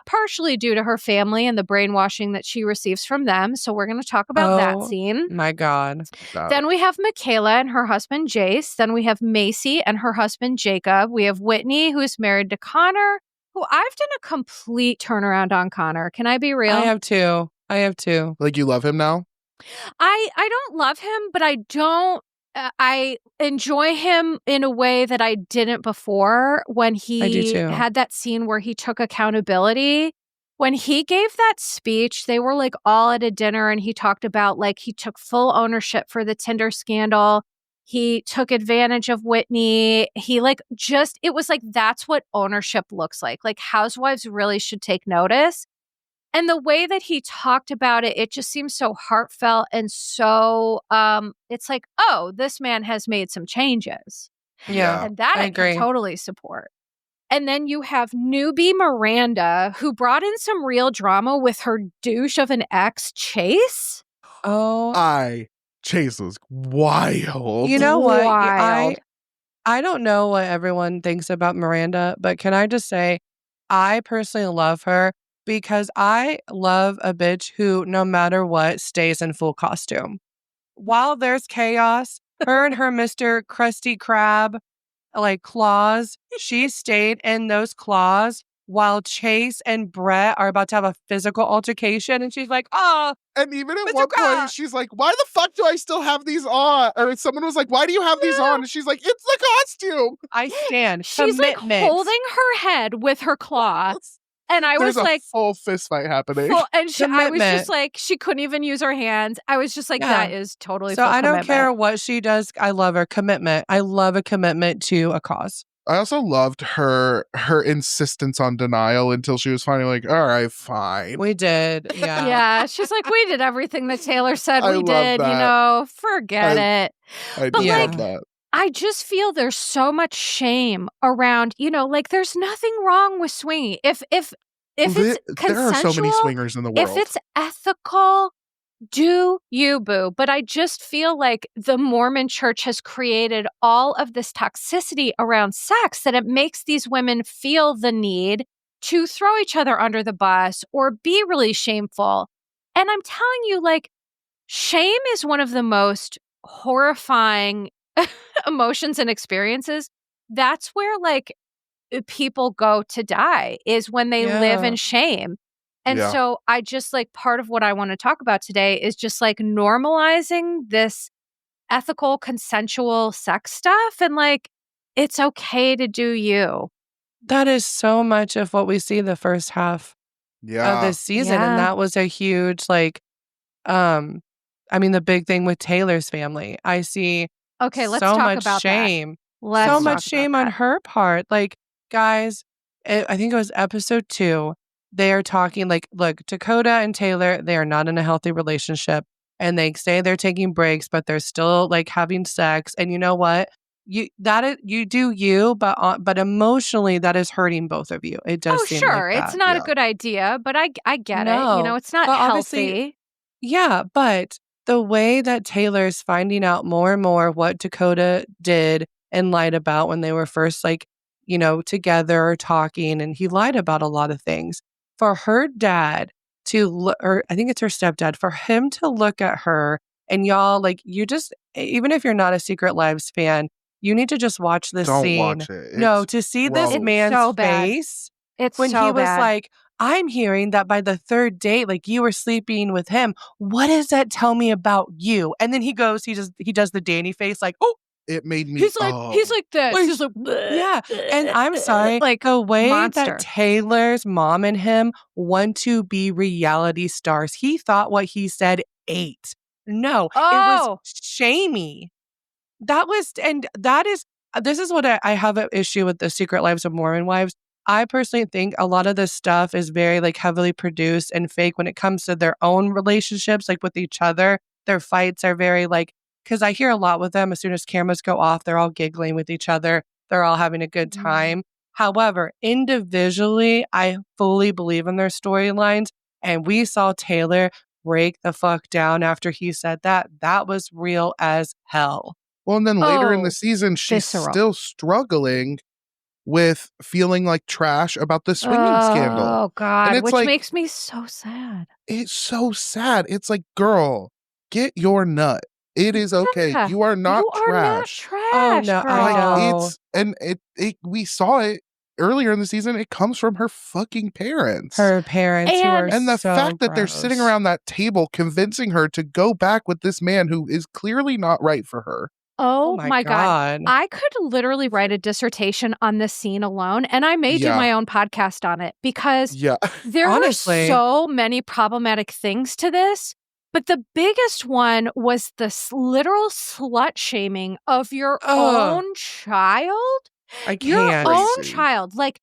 partially due to her family and the brainwashing that she receives from them. So we're going to talk about that scene. My God. Then we have Michaela and her husband, Jace. Then we have Macy and her husband, Jacob. We have Whitney, who's married to Connor, who I've done a complete turnaround on Connor. Can I be real? I have too. Like, you love him now? I don't love him, but I don't. I enjoy him in a way that I didn't before when he had that scene where he took accountability. When he gave that speech, they were like all at a dinner and he talked about like he took full ownership for the Tinder scandal. He took advantage of Whitney. He it was like, that's what ownership looks like. Like housewives really should take notice. And the way that he talked about it, it just seems so heartfelt and so, it's like, oh, this man has made some changes. Yeah. And that I can totally support. And then you have newbie Miranda, who brought in some real drama with her douche of an ex, Chase. Oh. Chase was wild. You know what? Wild. I don't know what everyone thinks about Miranda, but can I just say, I personally love her. because I love a bitch who, no matter what, stays in full costume. While there's chaos, her and her Mr. Krusty Krab, like claws, she stayed in those claws while Chase and Brett are about to have a physical altercation. And she's like, oh. And even at one point, she's like, why the fuck do I still have these on? Or someone was like, why do you have these on? And she's like, it's the costume. I stand. She's Commitment. like holding her head with her claws. And I was like, full fist fight happening. And I was just like, she couldn't even use her hands. I was just like, that is totally so full I don't commitment. care what she does. I love her commitment. I love a commitment to a cause. I also loved her insistence on denial until she was finally like, all right, fine. We did. Yeah. Yeah. She's like, we did everything that Taylor said we did. That. You know, forget it. I do love that. I just feel there's so much shame around, you know, like there's nothing wrong with swinging. If it's consensual, there are so many swingers in the world. If it's ethical, do you, boo? But I just feel like the Mormon church has created all of this toxicity around sex that it makes these women feel the need to throw each other under the bus or be really shameful. And I'm telling you, like, shame is one of the most horrifying emotions and experiences. That's where, like, people go to die, is when they live in shame. And so I just like, part of what I want to talk about today is just like normalizing this ethical, consensual sex stuff. And like, it's okay to do you. That is so much of what we see the first half of this season. And that was a huge, like, I mean, the big thing with Taylor's family. I see let's so talk much about shame. That. So much shame on her part. Like, guys, I think it was episode 2. They are talking like, look, Dakota and Taylor, they are not in a healthy relationship. And they say they're taking breaks, but they're still like having sex. And you know what? You do you, but emotionally that is hurting both of you. It does seem sure. like that. It's not a good idea, but I get it. You know, it's not healthy. Yeah, but the way that Taylor's finding out more and more what Dakota did and lied about when they were first like, you know, together talking, and he lied about a lot of things. For her dad to, or I think it's her stepdad, for him to look at her, and y'all, like, you just, even if you're not a Secret Lives fan, you need to just watch this scene. Don't watch it. No, to see this man's face when he was like, I'm hearing that by the 3rd date, like, you were sleeping with him. What does that tell me about you? And then he does the Danny face, like, oh. It made me. He's like this. He's like, yeah. And I'm sorry, like the way monster. that Taylor's mom and him want to be reality stars, he thought what he said ate. No, it was shamey. This is what I have an issue with the Secret Lives of Mormon Wives. I personally think a lot of this stuff is very like heavily produced and fake when it comes to their own relationships, like with each other. Their fights are very like, because I hear a lot with them, as soon as cameras go off, they're all giggling with each other. They're all having a good time. However, individually, I fully believe in their storylines. And we saw Taylor break the fuck down after he said that. That was real as hell. Well, and then later in the season, she's still struggling with feeling like trash about the swinging scandal. Oh, God, which like, makes me so sad. It's so sad. It's like, girl, get your nut. It is okay. You are not trash. Oh no, I know. We saw it earlier in the season. It comes from her fucking parents. Her parents, and the fact that they're sitting around that table convincing her to go back with this man who is clearly not right for her. Oh my God. I could literally write a dissertation on this scene alone, and I may do my own podcast on it, because there are so many problematic things to this. But the biggest one was the literal slut shaming of your own child. I can't. Your own child. Like,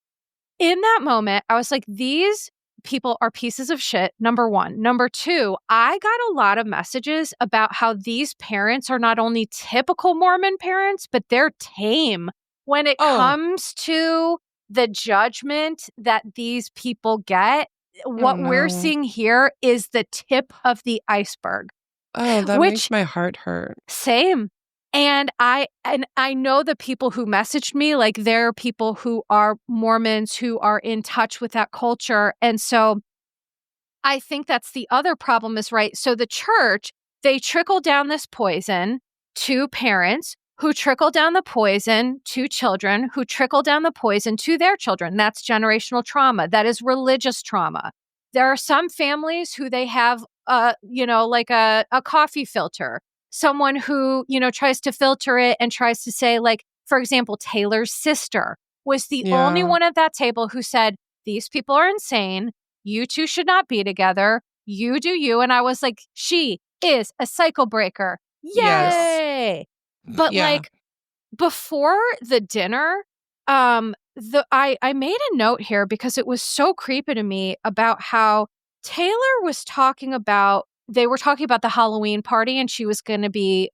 in that moment, I was like, these people are pieces of shit, number one. Number two, I got a lot of messages about how these parents are not only typical Mormon parents, but they're tame when it comes to the judgment that these people get. What we're seeing here is the tip of the iceberg. Oh, that makes my heart hurt. Same. And I know the people who messaged me, like, there are people who are Mormons who are in touch with that culture. And so I think that's the other problem is, right? So the church, they trickle down this poison to parents who trickle down the poison to children who trickle down the poison to their children. That's generational trauma. That is religious trauma. There are some families who they have, like a coffee filter, someone who, tries to filter it and tries to say, like, for example, Taylor's sister was the only one at that table who said, these people are insane. You two should not be together. You do you. And I was like, she is a cycle breaker. Yay! Yes. But like before the dinner, I made a note here because it was so creepy to me about how Taylor was talking about, they were talking about the Halloween party and she was going to be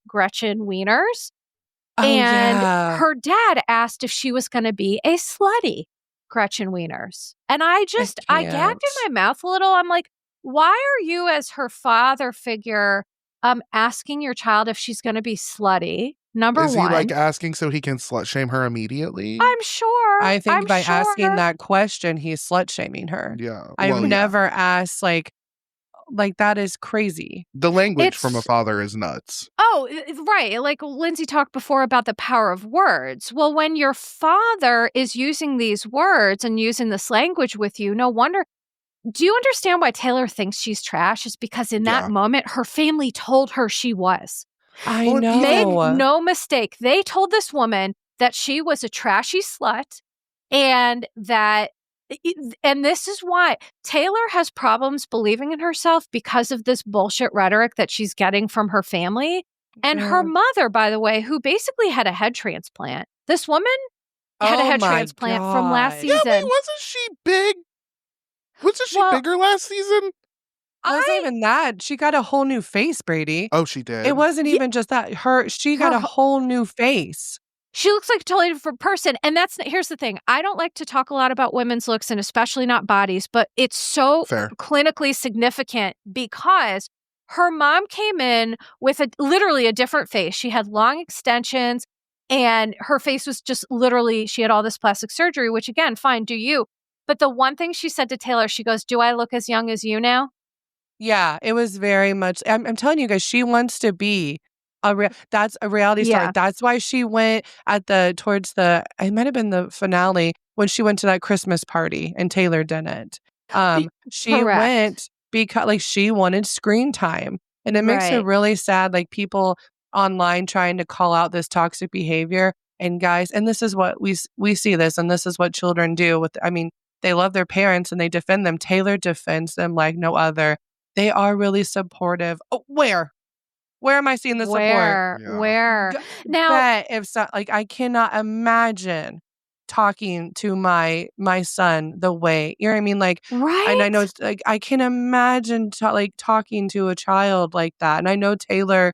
Gretchen Wieners. Oh, and her dad asked if she was going to be a slutty Gretchen Wieners. And I gagged in my mouth a little. I'm like, why are you as her father figure asking your child if she's going to be slutty? Number one. Is he like asking so he can slut shame her immediately? I'm sure. I think by asking that question, he's slut shaming her. Yeah. I've never asked like that is crazy. The language from a father is nuts. Oh, right. Like Lyndsay talked before about the power of words. Well, when your father is using these words and using this language with you, no wonder. Do you understand why Taylor thinks she's trash? It's because in that moment, her family told her she was. I know. Make no mistake. They told this woman that she was a trashy slut and this is why Taylor has problems believing in herself because of this bullshit rhetoric that she's getting from her family. And her mother, by the way, who basically had a head transplant. This woman had a head transplant from last season. Yeah, wasn't she big? Wasn't she bigger last season? It wasn't even that. She got a whole new face, Brady. Oh, she did. It wasn't even just that. She got a whole new face. She looks like a totally different person. And here's the thing. I don't like to talk a lot about women's looks and especially not bodies, but it's so clinically significant because her mom came in with literally a different face. She had long extensions and her face was just literally, she had all this plastic surgery, which again, fine, do you. But the one thing she said to Taylor, she goes, do I look as young as you now? Yeah, it was very much, I'm telling you guys, she wants to be that's a reality star. Yeah. That's why she went towards it might have been the finale when she went to that Christmas party and Taylor didn't. She went because she wanted screen time. And it makes her really sad, like people online trying to call out this toxic behavior. And guys, and this is what we see this, and this is what children do they love their parents and they defend them. Taylor defends them like no other. They are really supportive. Oh, where am I seeing the support? Where? Now, I cannot imagine talking to my son the way, you know what I mean? And I know it's I can imagine talking to a child like that. And I know Taylor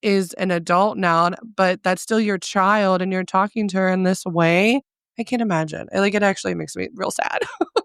is an adult now, but that's still your child and you're talking to her in this way. I can't imagine. It actually makes me real sad.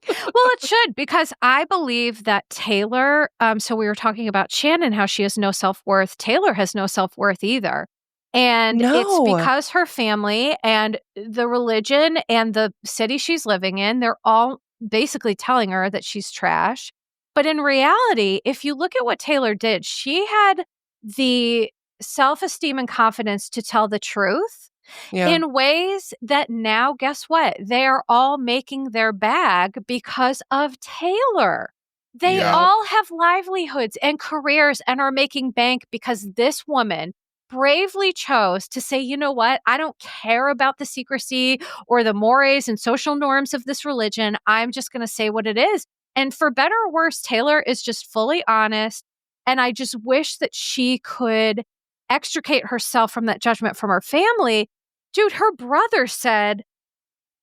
Well, it should, because I believe that Taylor, so we were talking about Shannon, how she has no self-worth. Taylor has no self-worth either. And it's because her family and the religion and the city she's living in, they're all basically telling her that she's trash. But in reality, if you look at what Taylor did, she had the self-esteem and confidence to tell the truth. Yeah. In ways that now, guess what? They are all making their bag because of Taylor. They all have livelihoods and careers and are making bank because this woman bravely chose to say, you know what? I don't care about the secrecy or the mores and social norms of this religion. I'm just going to say what it is. And for better or worse, Taylor is just fully honest. And I just wish that she could extricate herself from that judgment from her family. Dude, her brother said,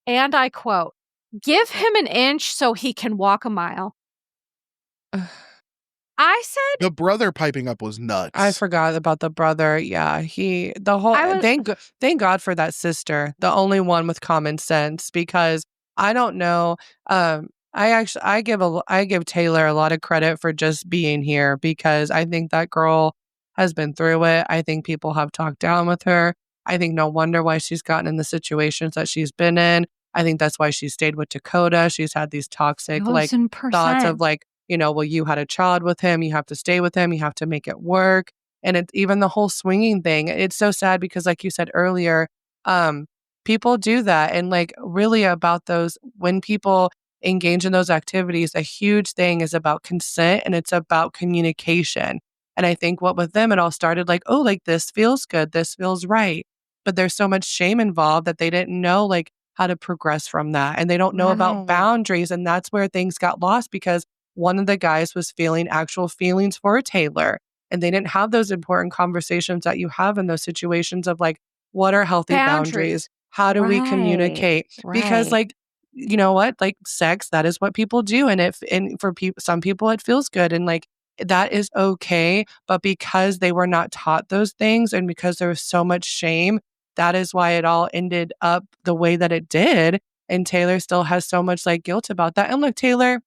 and I quote, "Give him an inch so he can walk a mile." I said, the brother piping up was nuts. I forgot about the brother. Yeah, thank God for that sister, the only one with common sense, because I don't know. I give Taylor a lot of credit for just being here, because I think that girl has been through it. I think people have talked down with her. I think no wonder why she's gotten in the situations that she's been in. I think that's why she stayed with Dakota. She's had these toxic thoughts of well, you had a child with him, you have to stay with him, you have to make it work. And it's even the whole swinging thing. It's so sad because like you said earlier, people do that. And like really about those, when people engage in those activities, a huge thing is about consent and it's about communication. And I think what with them, it all started like, oh, like this feels good. This feels right. But there's so much shame involved that they didn't know like how to progress from that. And they don't know about boundaries. And that's where things got lost because one of the guys was feeling actual feelings for Taylor. And they didn't have those important conversations that you have in those situations of like, what are healthy boundaries? How do we communicate? Because like, you know what, like sex, that is what people do. And for some people, it feels good. And like, that is okay. But because they were not taught those things and because there was so much shame, that is why it all ended up the way that it did. And Taylor still has so much like guilt about that. And look, Taylor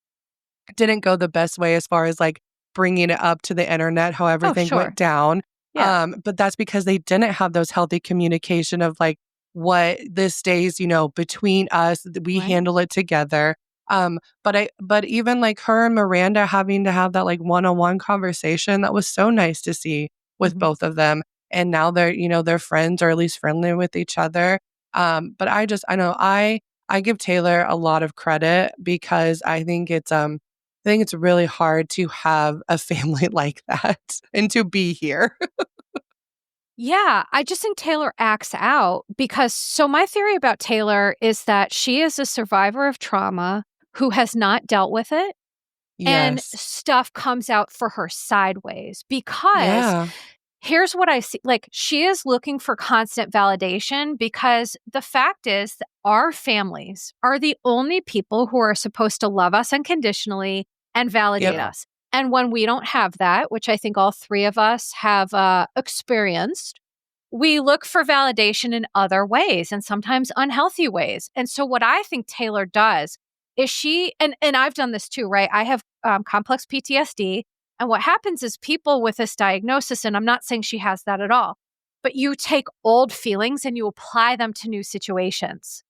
didn't go the best way as far as like bringing it up to the internet, how everything went down. Yeah. But that's because they didn't have those healthy communication of like, what this stays, between us, we handle it together. But even like her and Miranda having to have that like one-on-one conversation, that was so nice to see with both of them. And now they're friends or at least friendly with each other. But I give Taylor a lot of credit because I think it's really hard to have a family like that and to be here. Yeah, I just think Taylor acts out so my theory about Taylor is that she is a survivor of trauma who has not dealt with it. Yes. And stuff comes out for her sideways because here's what I see. Like she is looking for constant validation because the fact is that our families are the only people who are supposed to love us unconditionally and validate us. And when we don't have that, which I think all three of us have experienced, we look for validation in other ways and sometimes unhealthy ways. And so what I think Taylor does is and I've done this too, right? I have complex PTSD. And what happens is people with this diagnosis, and I'm not saying she has that at all, but you take old feelings and you apply them to new situations.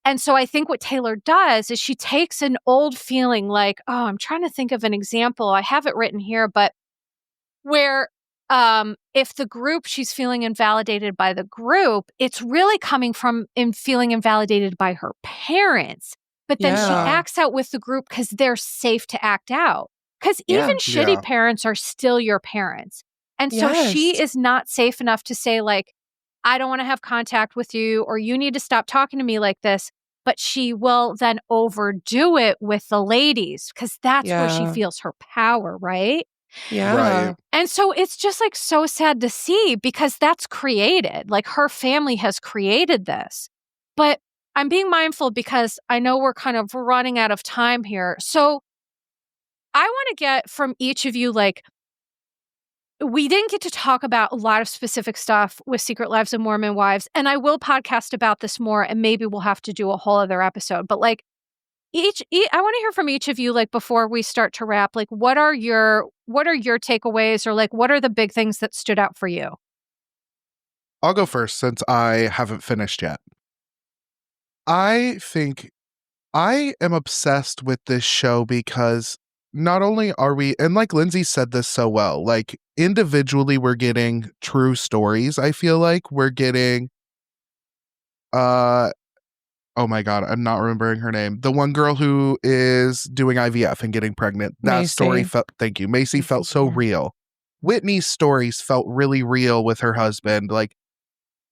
And so I think what Taylor does is she takes an old feeling like, oh, I'm trying to think of an example. I have it written here, but where if the group, she's feeling invalidated by the group, it's really coming from feeling invalidated by her parents. But then she acts out with the group because they're safe to act out. Because even shitty parents are still your parents. And so she is not safe enough to say like, I don't want to have contact with you or you need to stop talking to me like this. But she will then overdo it with the ladies because that's where she feels her power, right? Yeah. Right. And so it's just like so sad to see because that's created. Like her family has created this. But I'm being mindful because I know we're kind of running out of time here. So I want to get from each of you, like, we didn't get to talk about a lot of specific stuff with Secret Lives of Mormon Wives, and I will podcast about this more, and maybe we'll have to do a whole other episode. But like, I want to hear from each of you, like, before we start to wrap, like, what are your takeaways, or like, what are the big things that stood out for you? I'll go first since I haven't finished yet. I think I am obsessed with this show because not only are we, and like Lyndsay said this so well, like individually we're getting true stories. I feel like we're getting, oh my God, I'm not remembering her name. The one girl who is doing IVF and getting pregnant. That Macy. Story felt, thank you. Macy felt so real. Whitney's stories felt really real with her husband. Like,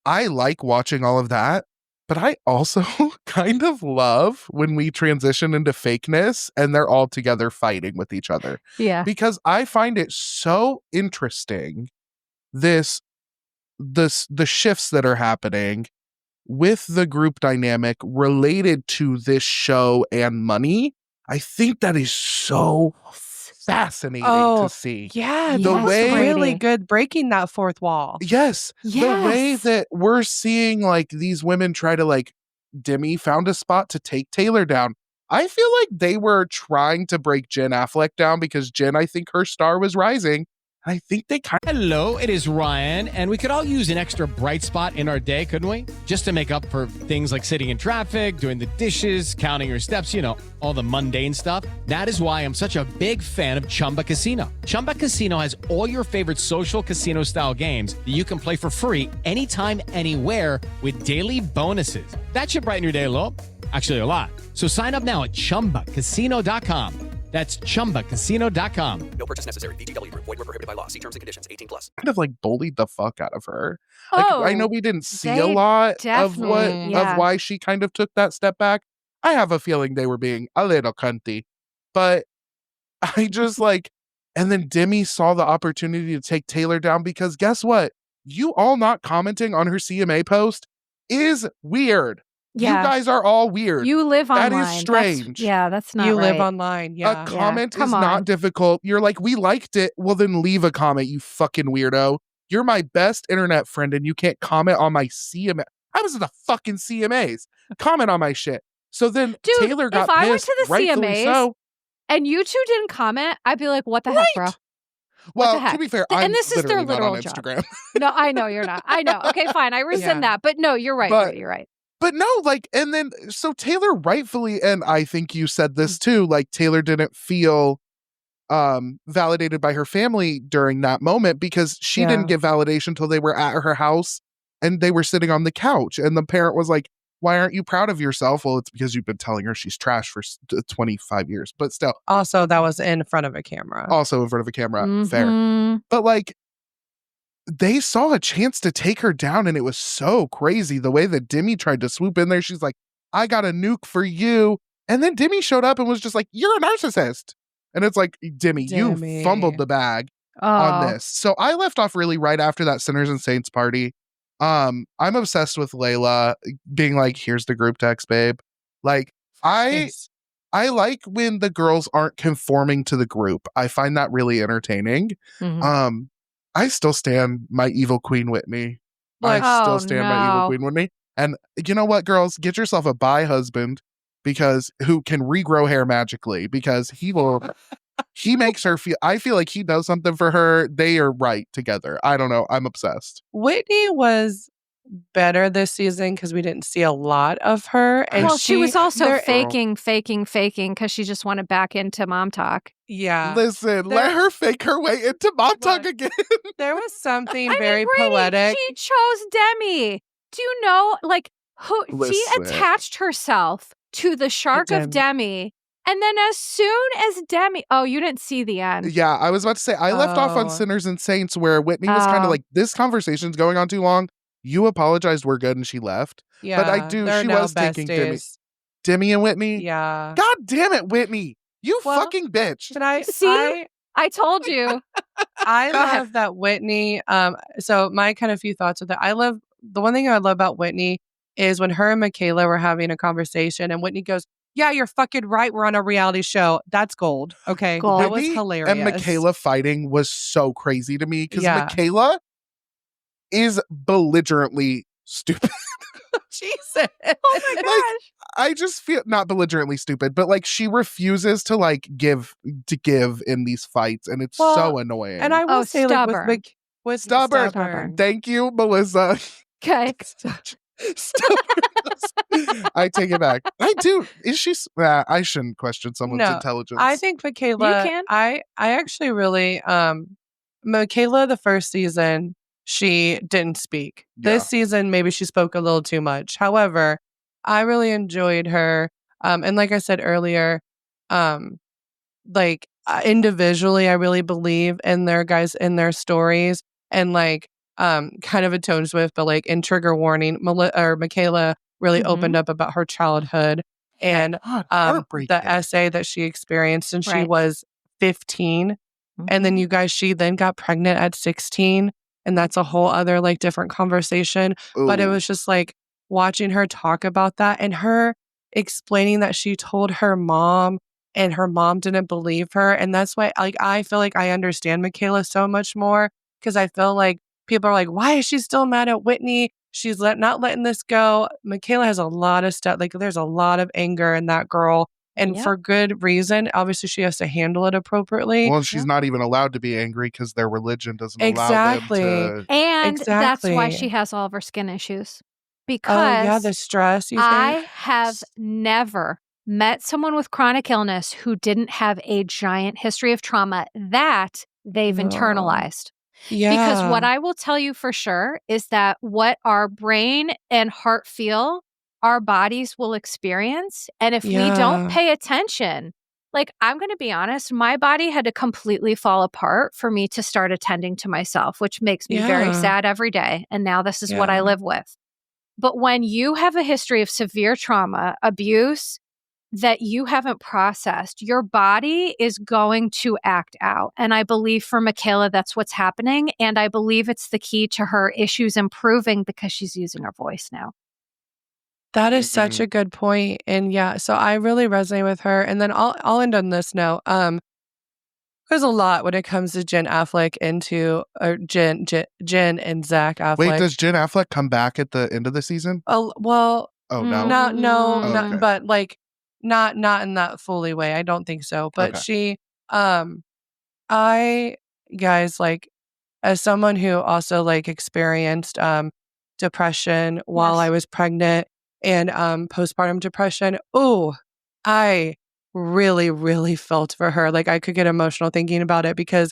I like watching all of that. But I also kind of love when we transition into fakeness and they're all together fighting with each other. Yeah. Because I find it so interesting, the shifts that are happening with the group dynamic related to this show and money. I think that is so fascinating to see. Yeah, the way really good breaking that fourth wall. Yes. The way that we're seeing like these women try to like Demi found a spot to take Taylor down. I feel like they were trying to break Jen Affleck down because Jen, I think her star was rising. And I think they kind of... Hello, it is Ryan, and we could all use an extra bright spot in our day, couldn't we? Just to make up for things like sitting in traffic, doing the dishes, counting your steps, all the mundane stuff. That is why I'm such a big fan of Chumba Casino. Chumba Casino has all your favorite social casino-style games that you can play for free anytime, anywhere with daily bonuses. That should brighten your day a little. Actually, a lot. So sign up now at ChumbaCasino.com. That's ChumbaCasino.com. No purchase necessary. VGW Group. Void where prohibited by law. See terms and conditions. 18+. kind of like bullied the fuck out of her. Like, I know we didn't see a lot of why she kind of took that step back. I have a feeling they were being a little cunty, but I just and then Demi saw the opportunity to take Taylor down because guess what? You all not commenting on her CMA post is weird. Yeah. You guys are all weird. You live online. That is strange. That's not You right. live online. Yeah. A comment is not difficult. You're like, we liked it. Well, then leave a comment, you fucking weirdo. You're my best internet friend and you can't comment on my CMA. I was in the fucking CMAs. Comment on my shit. So then Taylor got pissed. If I went to the CMAs so, and you two didn't comment, I'd be like, what the heck, bro? Well, to be fair, I'm this is their literally literal not on job. Instagram. No, I know you're not. I know. Okay, fine. I rescind that. But no, you're right. You're right. But no, and then, so Taylor rightfully, and I think you said this too, Taylor didn't feel validated by her family during that moment because she didn't get validation until they were at her house and they were sitting on the couch. And the parent was like, why aren't you proud of yourself? Well, it's because you've been telling her she's trash for 25 years, but still. Also, that was in front of a camera. Fair. But they saw a chance to take her down and it was so crazy the way that Demi tried to swoop in there. She's like, I got a nuke for you. And then Demi showed up and was just like, you're a narcissist. And it's like, Demi. You fumbled the bag on this. So I left off really right after that Sinners and Saints party. I'm obsessed with Layla being like, here's the group text, babe. I like when the girls aren't conforming to the group. I find that really entertaining. Mm-hmm. I still stand my evil Queen Whitney. My evil Queen Whitney. And you know what, girls? Get yourself a bi husband who can regrow hair magically because he makes her feel, I feel like he does something for her. They are right together. I don't know. I'm obsessed. Whitney was better this season because we didn't see a lot of her. And she was also faking because she just wanted back into mom talk. Yeah. Listen, let her fake her way into mom talk again. There was something very poetic. She chose Demi. Do you know, she attached herself to the shark of Demi. And then as soon as Demi... Oh, you didn't see the end. Yeah, I was about to say, I left off on Sinners and Saints where Whitney was kind of like, this conversation's going on too long. You apologized, we're good, and she left. Yeah, but I do. She was taking Demi and Whitney. Yeah. God damn it, Whitney! You fucking bitch. But I told you. I love that Whitney. So my kind of few thoughts with that. The one thing I love about Whitney is when her and Michaela were having a conversation, and Whitney goes, "Yeah, you're fucking right. We're on a reality show. That's gold." Okay, gold. That was hilarious. And Michaela fighting was so crazy to me because Michaela is belligerently stupid. Jesus. Oh my gosh. I just feel not belligerently stupid, but she refuses to give in these fights, and it's so annoying. And I will say stubborn. Was stubborn. Thank you, Melissa. Okay. Stubborn. I take it back. I do. Is she? I shouldn't question someone's intelligence. I think Michaela. You can. I actually really Michaela the first season. She didn't speak. This season, maybe she spoke a little too much. However, I really enjoyed her. And like I said earlier, individually, I really believe in their stories and kind of a tone swift, but in trigger warning, Michaela really opened up about her childhood and the essay that she experienced, and she was 15. Mm-hmm. And then she then got pregnant at 16. And that's a whole other different conversation. Ooh. But it was just watching her talk about that and her explaining that she told her mom and her mom didn't believe her. And that's why I feel like I understand Michaela so much more because I feel like people are like, why is she still mad at Whitney? She's not letting this go. Michaela has a lot of stuff. There's a lot of anger in that girl. and for good reason. Obviously, she has to handle it appropriately. Well, she's not even allowed to be angry because their religion doesn't allow them to. And that's why she has all of her skin issues. Because the stress, you think? I have never met someone with chronic illness who didn't have a giant history of trauma that they've internalized. Yeah. Because what I will tell you for sure is that what our brain and heart feel, our bodies will experience. And if we don't pay attention, like, I'm going to be honest, my body had to completely fall apart for me to start attending to myself, which makes me very sad every day. And now this is what I live with. But when you have a history of severe trauma, abuse that you haven't processed, your body is going to act out. And I believe for Michaela, that's what's happening. And I believe it's the key to her issues improving because she's using her voice now. That is such a good point. And so I really resonate with her. And then I'll end on this note. There's a lot when it comes to Jen Affleck Jen and Zach Affleck. Wait, does Jen Affleck come back at the end of the season? Well, no. But like not in that fully way. I don't think so. But she, guys, like, as someone who also like experienced depression while I was pregnant and postpartum depression, I really, really felt for her. Like, I could get emotional thinking about it because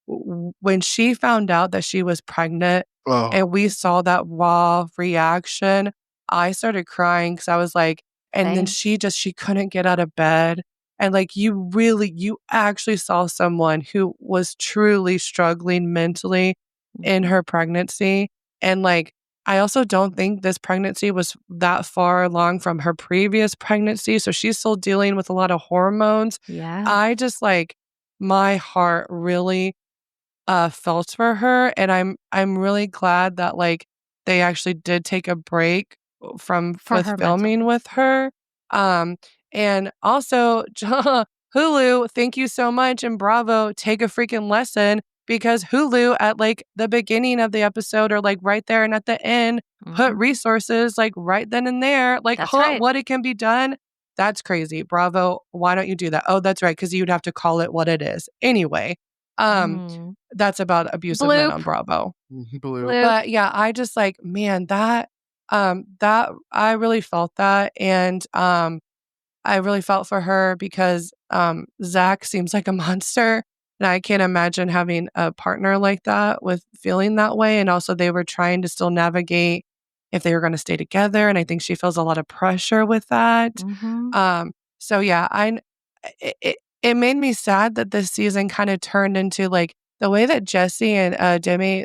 when she found out that she was pregnant and we saw that raw reaction, I started crying because I was like, and then she couldn't get out of bed. And like, you actually saw someone who was truly struggling mentally in her pregnancy. And like, I also don't think this pregnancy was that far along from her previous pregnancy. So she's still dealing with a lot of hormones. Yeah. I just like, my heart really felt for her. And I'm really glad that like they actually did take a break with filming with her. And also Hulu, thank you so much. And Bravo, take a freaking lesson. Because Hulu at like the beginning of the episode or like right there and at the end, put resources like right then and there, like what it can be done. That's crazy. Bravo. Why don't you do that? Oh, that's right. Because you'd have to call it what it is. Anyway, that's about abusive men on Bravo. But yeah, I just like, man, that I really felt that. And I really felt for her because Zach seems like a monster. And I can't imagine having a partner like that with feeling that way. And also they were trying to still navigate if they were going to stay together. And I think she feels a lot of pressure with that. So yeah, it made me sad that this season kind of turned into like the way that Jesse and Demi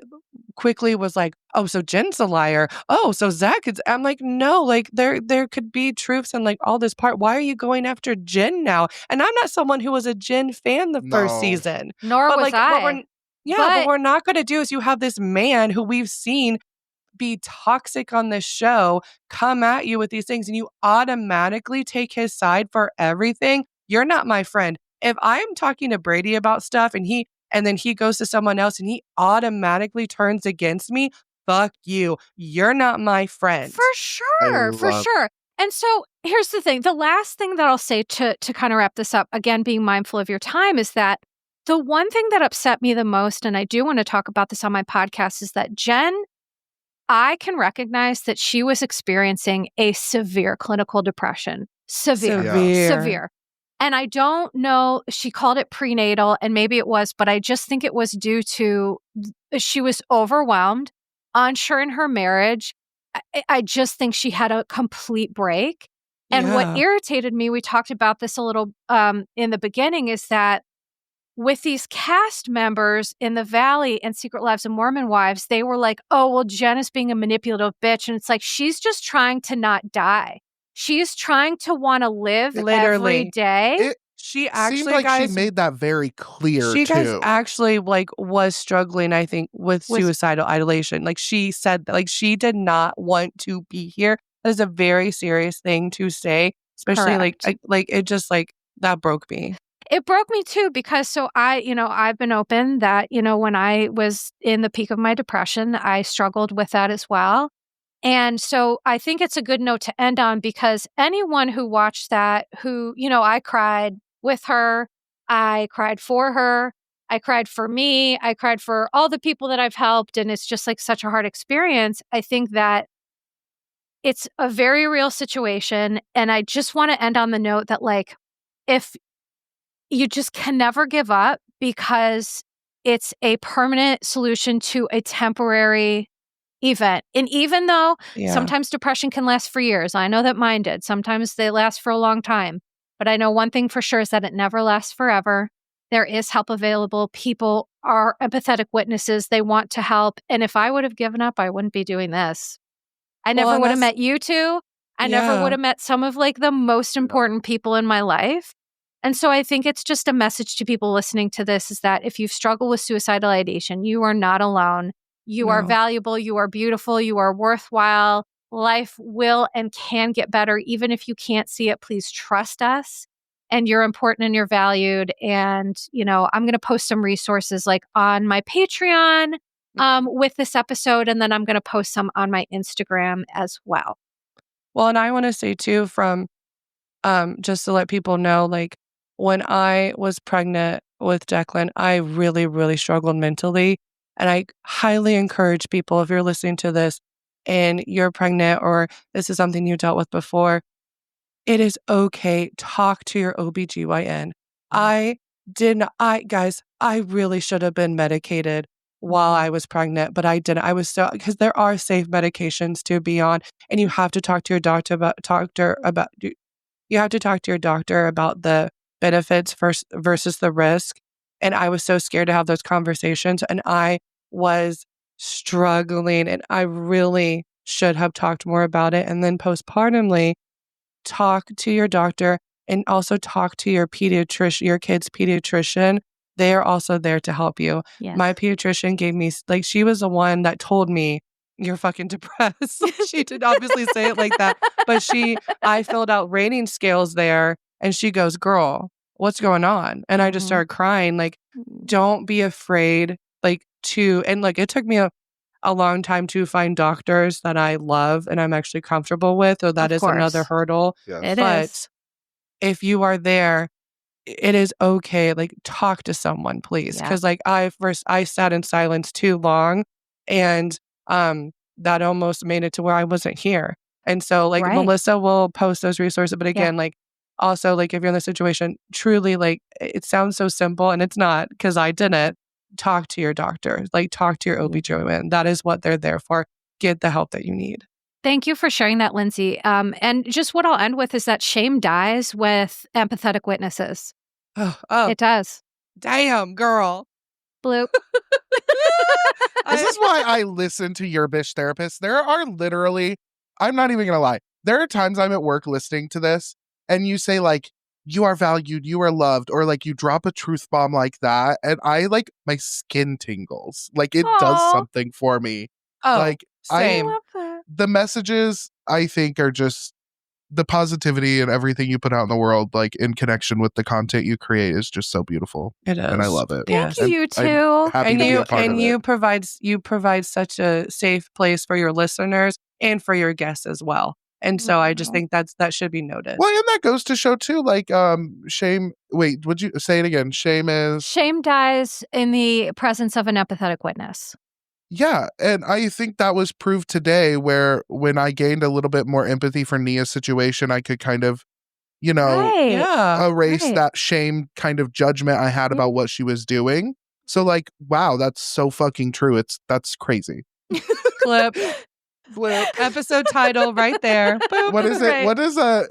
quickly was like, oh, so Jen's a liar. Oh, so Zach is. I'm like, no, like there could be truths and like all this part. Why are you going after Jen now? And I'm not someone who was a Jen fan the first season. Nor was I. What we're not going to do is you have this man who we've seen be toxic on this show come at you with these things and you automatically take his side for everything. You're not my friend. If I'm talking to Brady about stuff and then he goes to someone else and he automatically turns against me, fuck you. You're not my friend. For sure. And so here's the thing. The last thing that I'll say to kind of wrap this up, again, being mindful of your time, is that the one thing that upset me the most, and I do want to talk about this on my podcast, is that Jen, I can recognize that she was experiencing a severe clinical depression. Severe. And I don't know, she called it prenatal, and maybe it was, but I just think it was due to, she was overwhelmed, unsure in her marriage. I just think she had a complete break. And what irritated me, we talked about this a little in the beginning, is that with these cast members in the Valley and Secret Lives of Mormon Wives, they were like, oh, well, Jen is being a manipulative bitch. And it's like, she's just trying to not die. She's trying to want to live every day. She actually, seemed like she made that very clear. She guys actually like was struggling, I think, with suicidal ideation. Like she said, like she did not want to be here. That is a very serious thing to say, especially like it just like that broke me. It broke me too, because I've been open that, when I was in the peak of my depression, I struggled with that as well. And so I think it's a good note to end on, because anyone who watched that, who, I cried with her, I cried for her, I cried for me, I cried for all the people that I've helped. And it's just like such a hard experience. I think that it's a very real situation. And I just want to end on the note that, like, if you just can never give up, because it's a permanent solution to a temporary event. And even though sometimes depression can last for years, I know that mine did. Sometimes they last for a long time. But I know one thing for sure is that it never lasts forever. There is help available. People are empathetic witnesses. They want to help. And if I would have given up, I wouldn't be doing this. I never would have met you two. I never would have met some of like the most important people in my life. And so I think it's just a message to people listening to this, is that if you've struggled with suicidal ideation, you are not alone. You are valuable. You are beautiful. You are worthwhile. Life will and can get better. Even if you can't see it, please trust us. And you're important and you're valued. And, I'm going to post some resources like on my Patreon with this episode. And then I'm going to post some on my Instagram as well. Well, and I want to say too, from just to let people know, like, when I was pregnant with Declan, I really, really struggled mentally. And I highly encourage people, if you're listening to this and you're pregnant or this is something you dealt with before, it is okay. Talk to your OBGYN. Guys, I really should have been medicated while I was pregnant, but I didn't. Because there are safe medications to be on, and you have to talk to your doctor about the benefits versus the risk. And I was so scared to have those conversations, and I was struggling, and I really should have talked more about it. And then postpartumly, talk to your doctor, and also talk to your pediatrician, your kid's pediatrician. They are also there to help you. Yes. My pediatrician gave me, like, she was the one that told me, you're fucking depressed. She didn't obviously say it like that, but I filled out rating scales there, and she goes, girl, what's going on? And I just started crying. Like, don't be afraid, like, and like, it took me a long time to find doctors that I love and I'm actually comfortable with, or that is another hurdle. Yes. But if you are there, it is okay. Like, talk to someone, please. Because like I sat in silence too long, and that almost made it to where I wasn't here. And so like Melissa will post those resources. But again, like, also, like, if you're in this situation, truly, like, it sounds so simple, and it's not, because I didn't. Talk to your doctor, like, talk to your OBGYN. That is what they're there for. Get the help that you need. Thank you for sharing that, Lyndsay. And just what I'll end with is that shame dies with empathetic witnesses. Oh, it does. Damn, girl. Bloop. This is why I listen to Your Bish Therapist. There are literally, I'm not even going to lie, there are times I'm at work listening to this, and you say, like, you are valued, you are loved, or like you drop a truth bomb like that, and I, like, my skin tingles. Like, it does something for me. Like, same. I love that. The messages, I think, are just the positivity and everything you put out in the world, like, in connection with the content you create, is just so beautiful. It is. And I love it. Thank you too. You provide such a safe place for your listeners and for your guests as well. And so I just think that should be noted. Well, and that goes to show too, like, shame. Wait, would you say it again? Shame dies in the presence of an empathetic witness. Yeah. And I think that was proved today, where when I gained a little bit more empathy for Nia's situation, I could kind of, erase that shame kind of judgment I had about what she was doing. So like, wow, that's so fucking true. That's crazy. Flip. Episode title right there. Boop. What is it?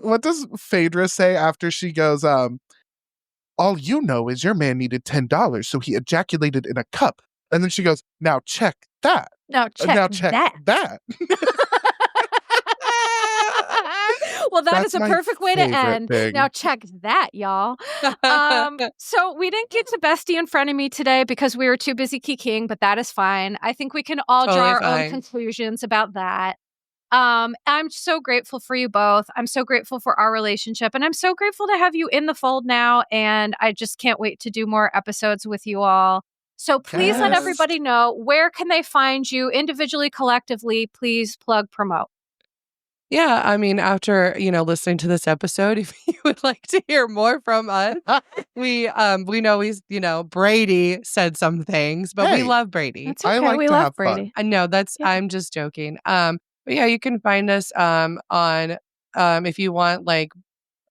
What does Phaedra say after she goes, all you know is your man needed $10, so he ejaculated in a cup. And then she goes, now check that. Now check that. Well, that's is a perfect way to end. Thing. Now check that, y'all. So we didn't get to Bestie and Frenemy today because we were too busy kikiing, but that is fine. I think we can all draw our own conclusions about that. I'm so grateful for you both. I'm so grateful for our relationship, and I'm so grateful to have you in the fold now. And I just can't wait to do more episodes with you all. So please let everybody know, where can they find you individually, collectively? Please plug, promote. Yeah, I mean, after, listening to this episode, if you would like to hear more from us, we know Brady said some things, but we love Brady. That's okay. We love Brady. I know I'm just joking. But yeah, you can find us on if you want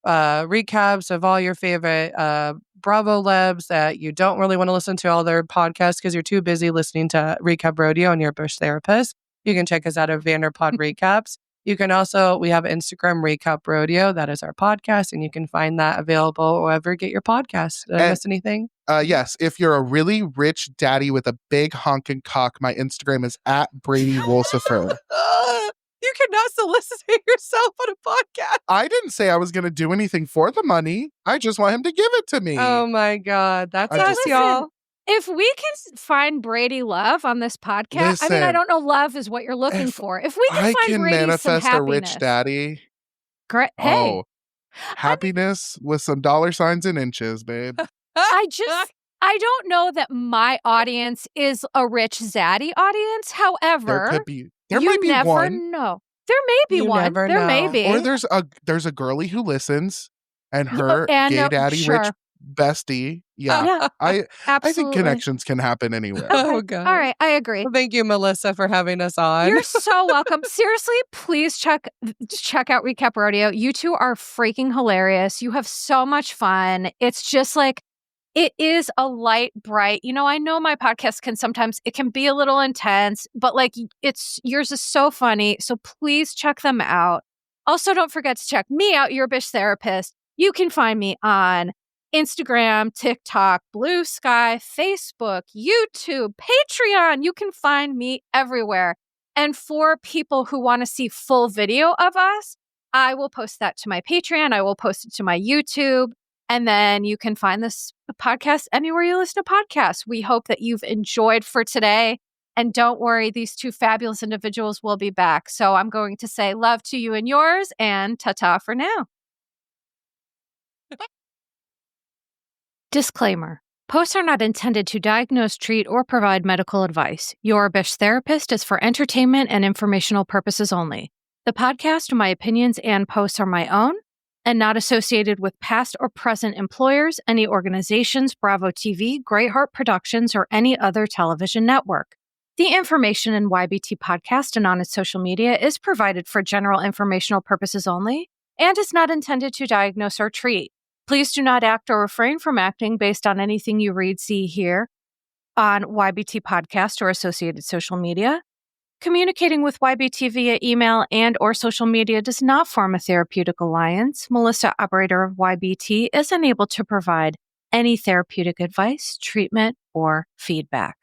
recaps of all your favorite Bravo Lebs that you don't really want to listen to all their podcasts because you're too busy listening to Recap Rodeo and your Bush Therapist. You can check us out at Vanderpod Recaps. You can also, we have Instagram Recap Rodeo. That is our podcast, and you can find that available wherever you get your podcasts. Did I miss anything? Yes. If you're a really rich daddy with a big honking cock, my Instagram is at Brady Wolsifer. You cannot solicit yourself on a podcast. I didn't say I was going to do anything for the money. I just want him to give it to me. Oh my God. That's us, y'all. If we can find Brady love on this podcast, I mean, I don't know love is what you're looking for. If we can find Brady manifest some a rich daddy. Great. Hey. Happiness with some dollar signs and inches, babe. I don't know that my audience is a rich zaddy audience. However, there might be never one. know. There may be one. There may be. Or there's a girly who listens and her gay daddy rich bestie. Yeah. I think connections can happen anywhere. Oh God. All right, I agree. Well, thank you, Melissa, for having us on. You're so welcome. Seriously, please check out Recap Rodeo. You two are freaking hilarious. You have so much fun. It's just it is a light, bright, I know my podcast it can be a little intense, but yours is so funny. So please check them out. Also, don't forget to check me out, Your Bish Therapist. You can find me on Instagram, TikTok, Blue Sky, Facebook, YouTube, Patreon. You can find me everywhere. And for people who want to see full video of us, I will post that to my Patreon. I will post it to my YouTube. And then you can find this podcast anywhere you listen to podcasts. We hope that you've enjoyed for today. And don't worry, these two fabulous individuals will be back. So I'm going to say love to you and yours, and ta-ta for now. Disclaimer. Posts are not intended to diagnose, treat, or provide medical advice. Your Bish Therapist is for entertainment and informational purposes only. The podcast, my opinions, and posts are my own and not associated with past or present employers, any organizations, Bravo TV, Great Heart Productions, or any other television network. The information in YBT podcast and on its social media is provided for general informational purposes only and is not intended to diagnose or treat. Please do not act or refrain from acting based on anything you read, see, hear on YBT podcast or associated social media. Communicating with YBT via email and or social media does not form a therapeutic alliance. Melissa, operator of YBT, is unable to provide any therapeutic advice, treatment, or feedback.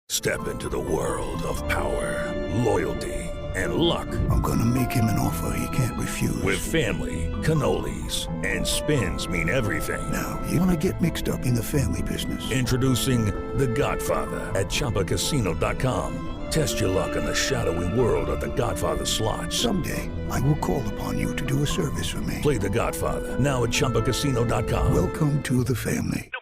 Step into the world of power, loyalty, and luck. I'm gonna make him an offer he can't refuse. With family, cannolis, and spins mean everything. Now, you wanna get mixed up in the family business. Introducing The Godfather at ChumbaCasino.com. Test your luck in the shadowy world of The Godfather slot. Someday, I will call upon you to do a service for me. Play The Godfather now at ChumbaCasino.com. Welcome to the family. No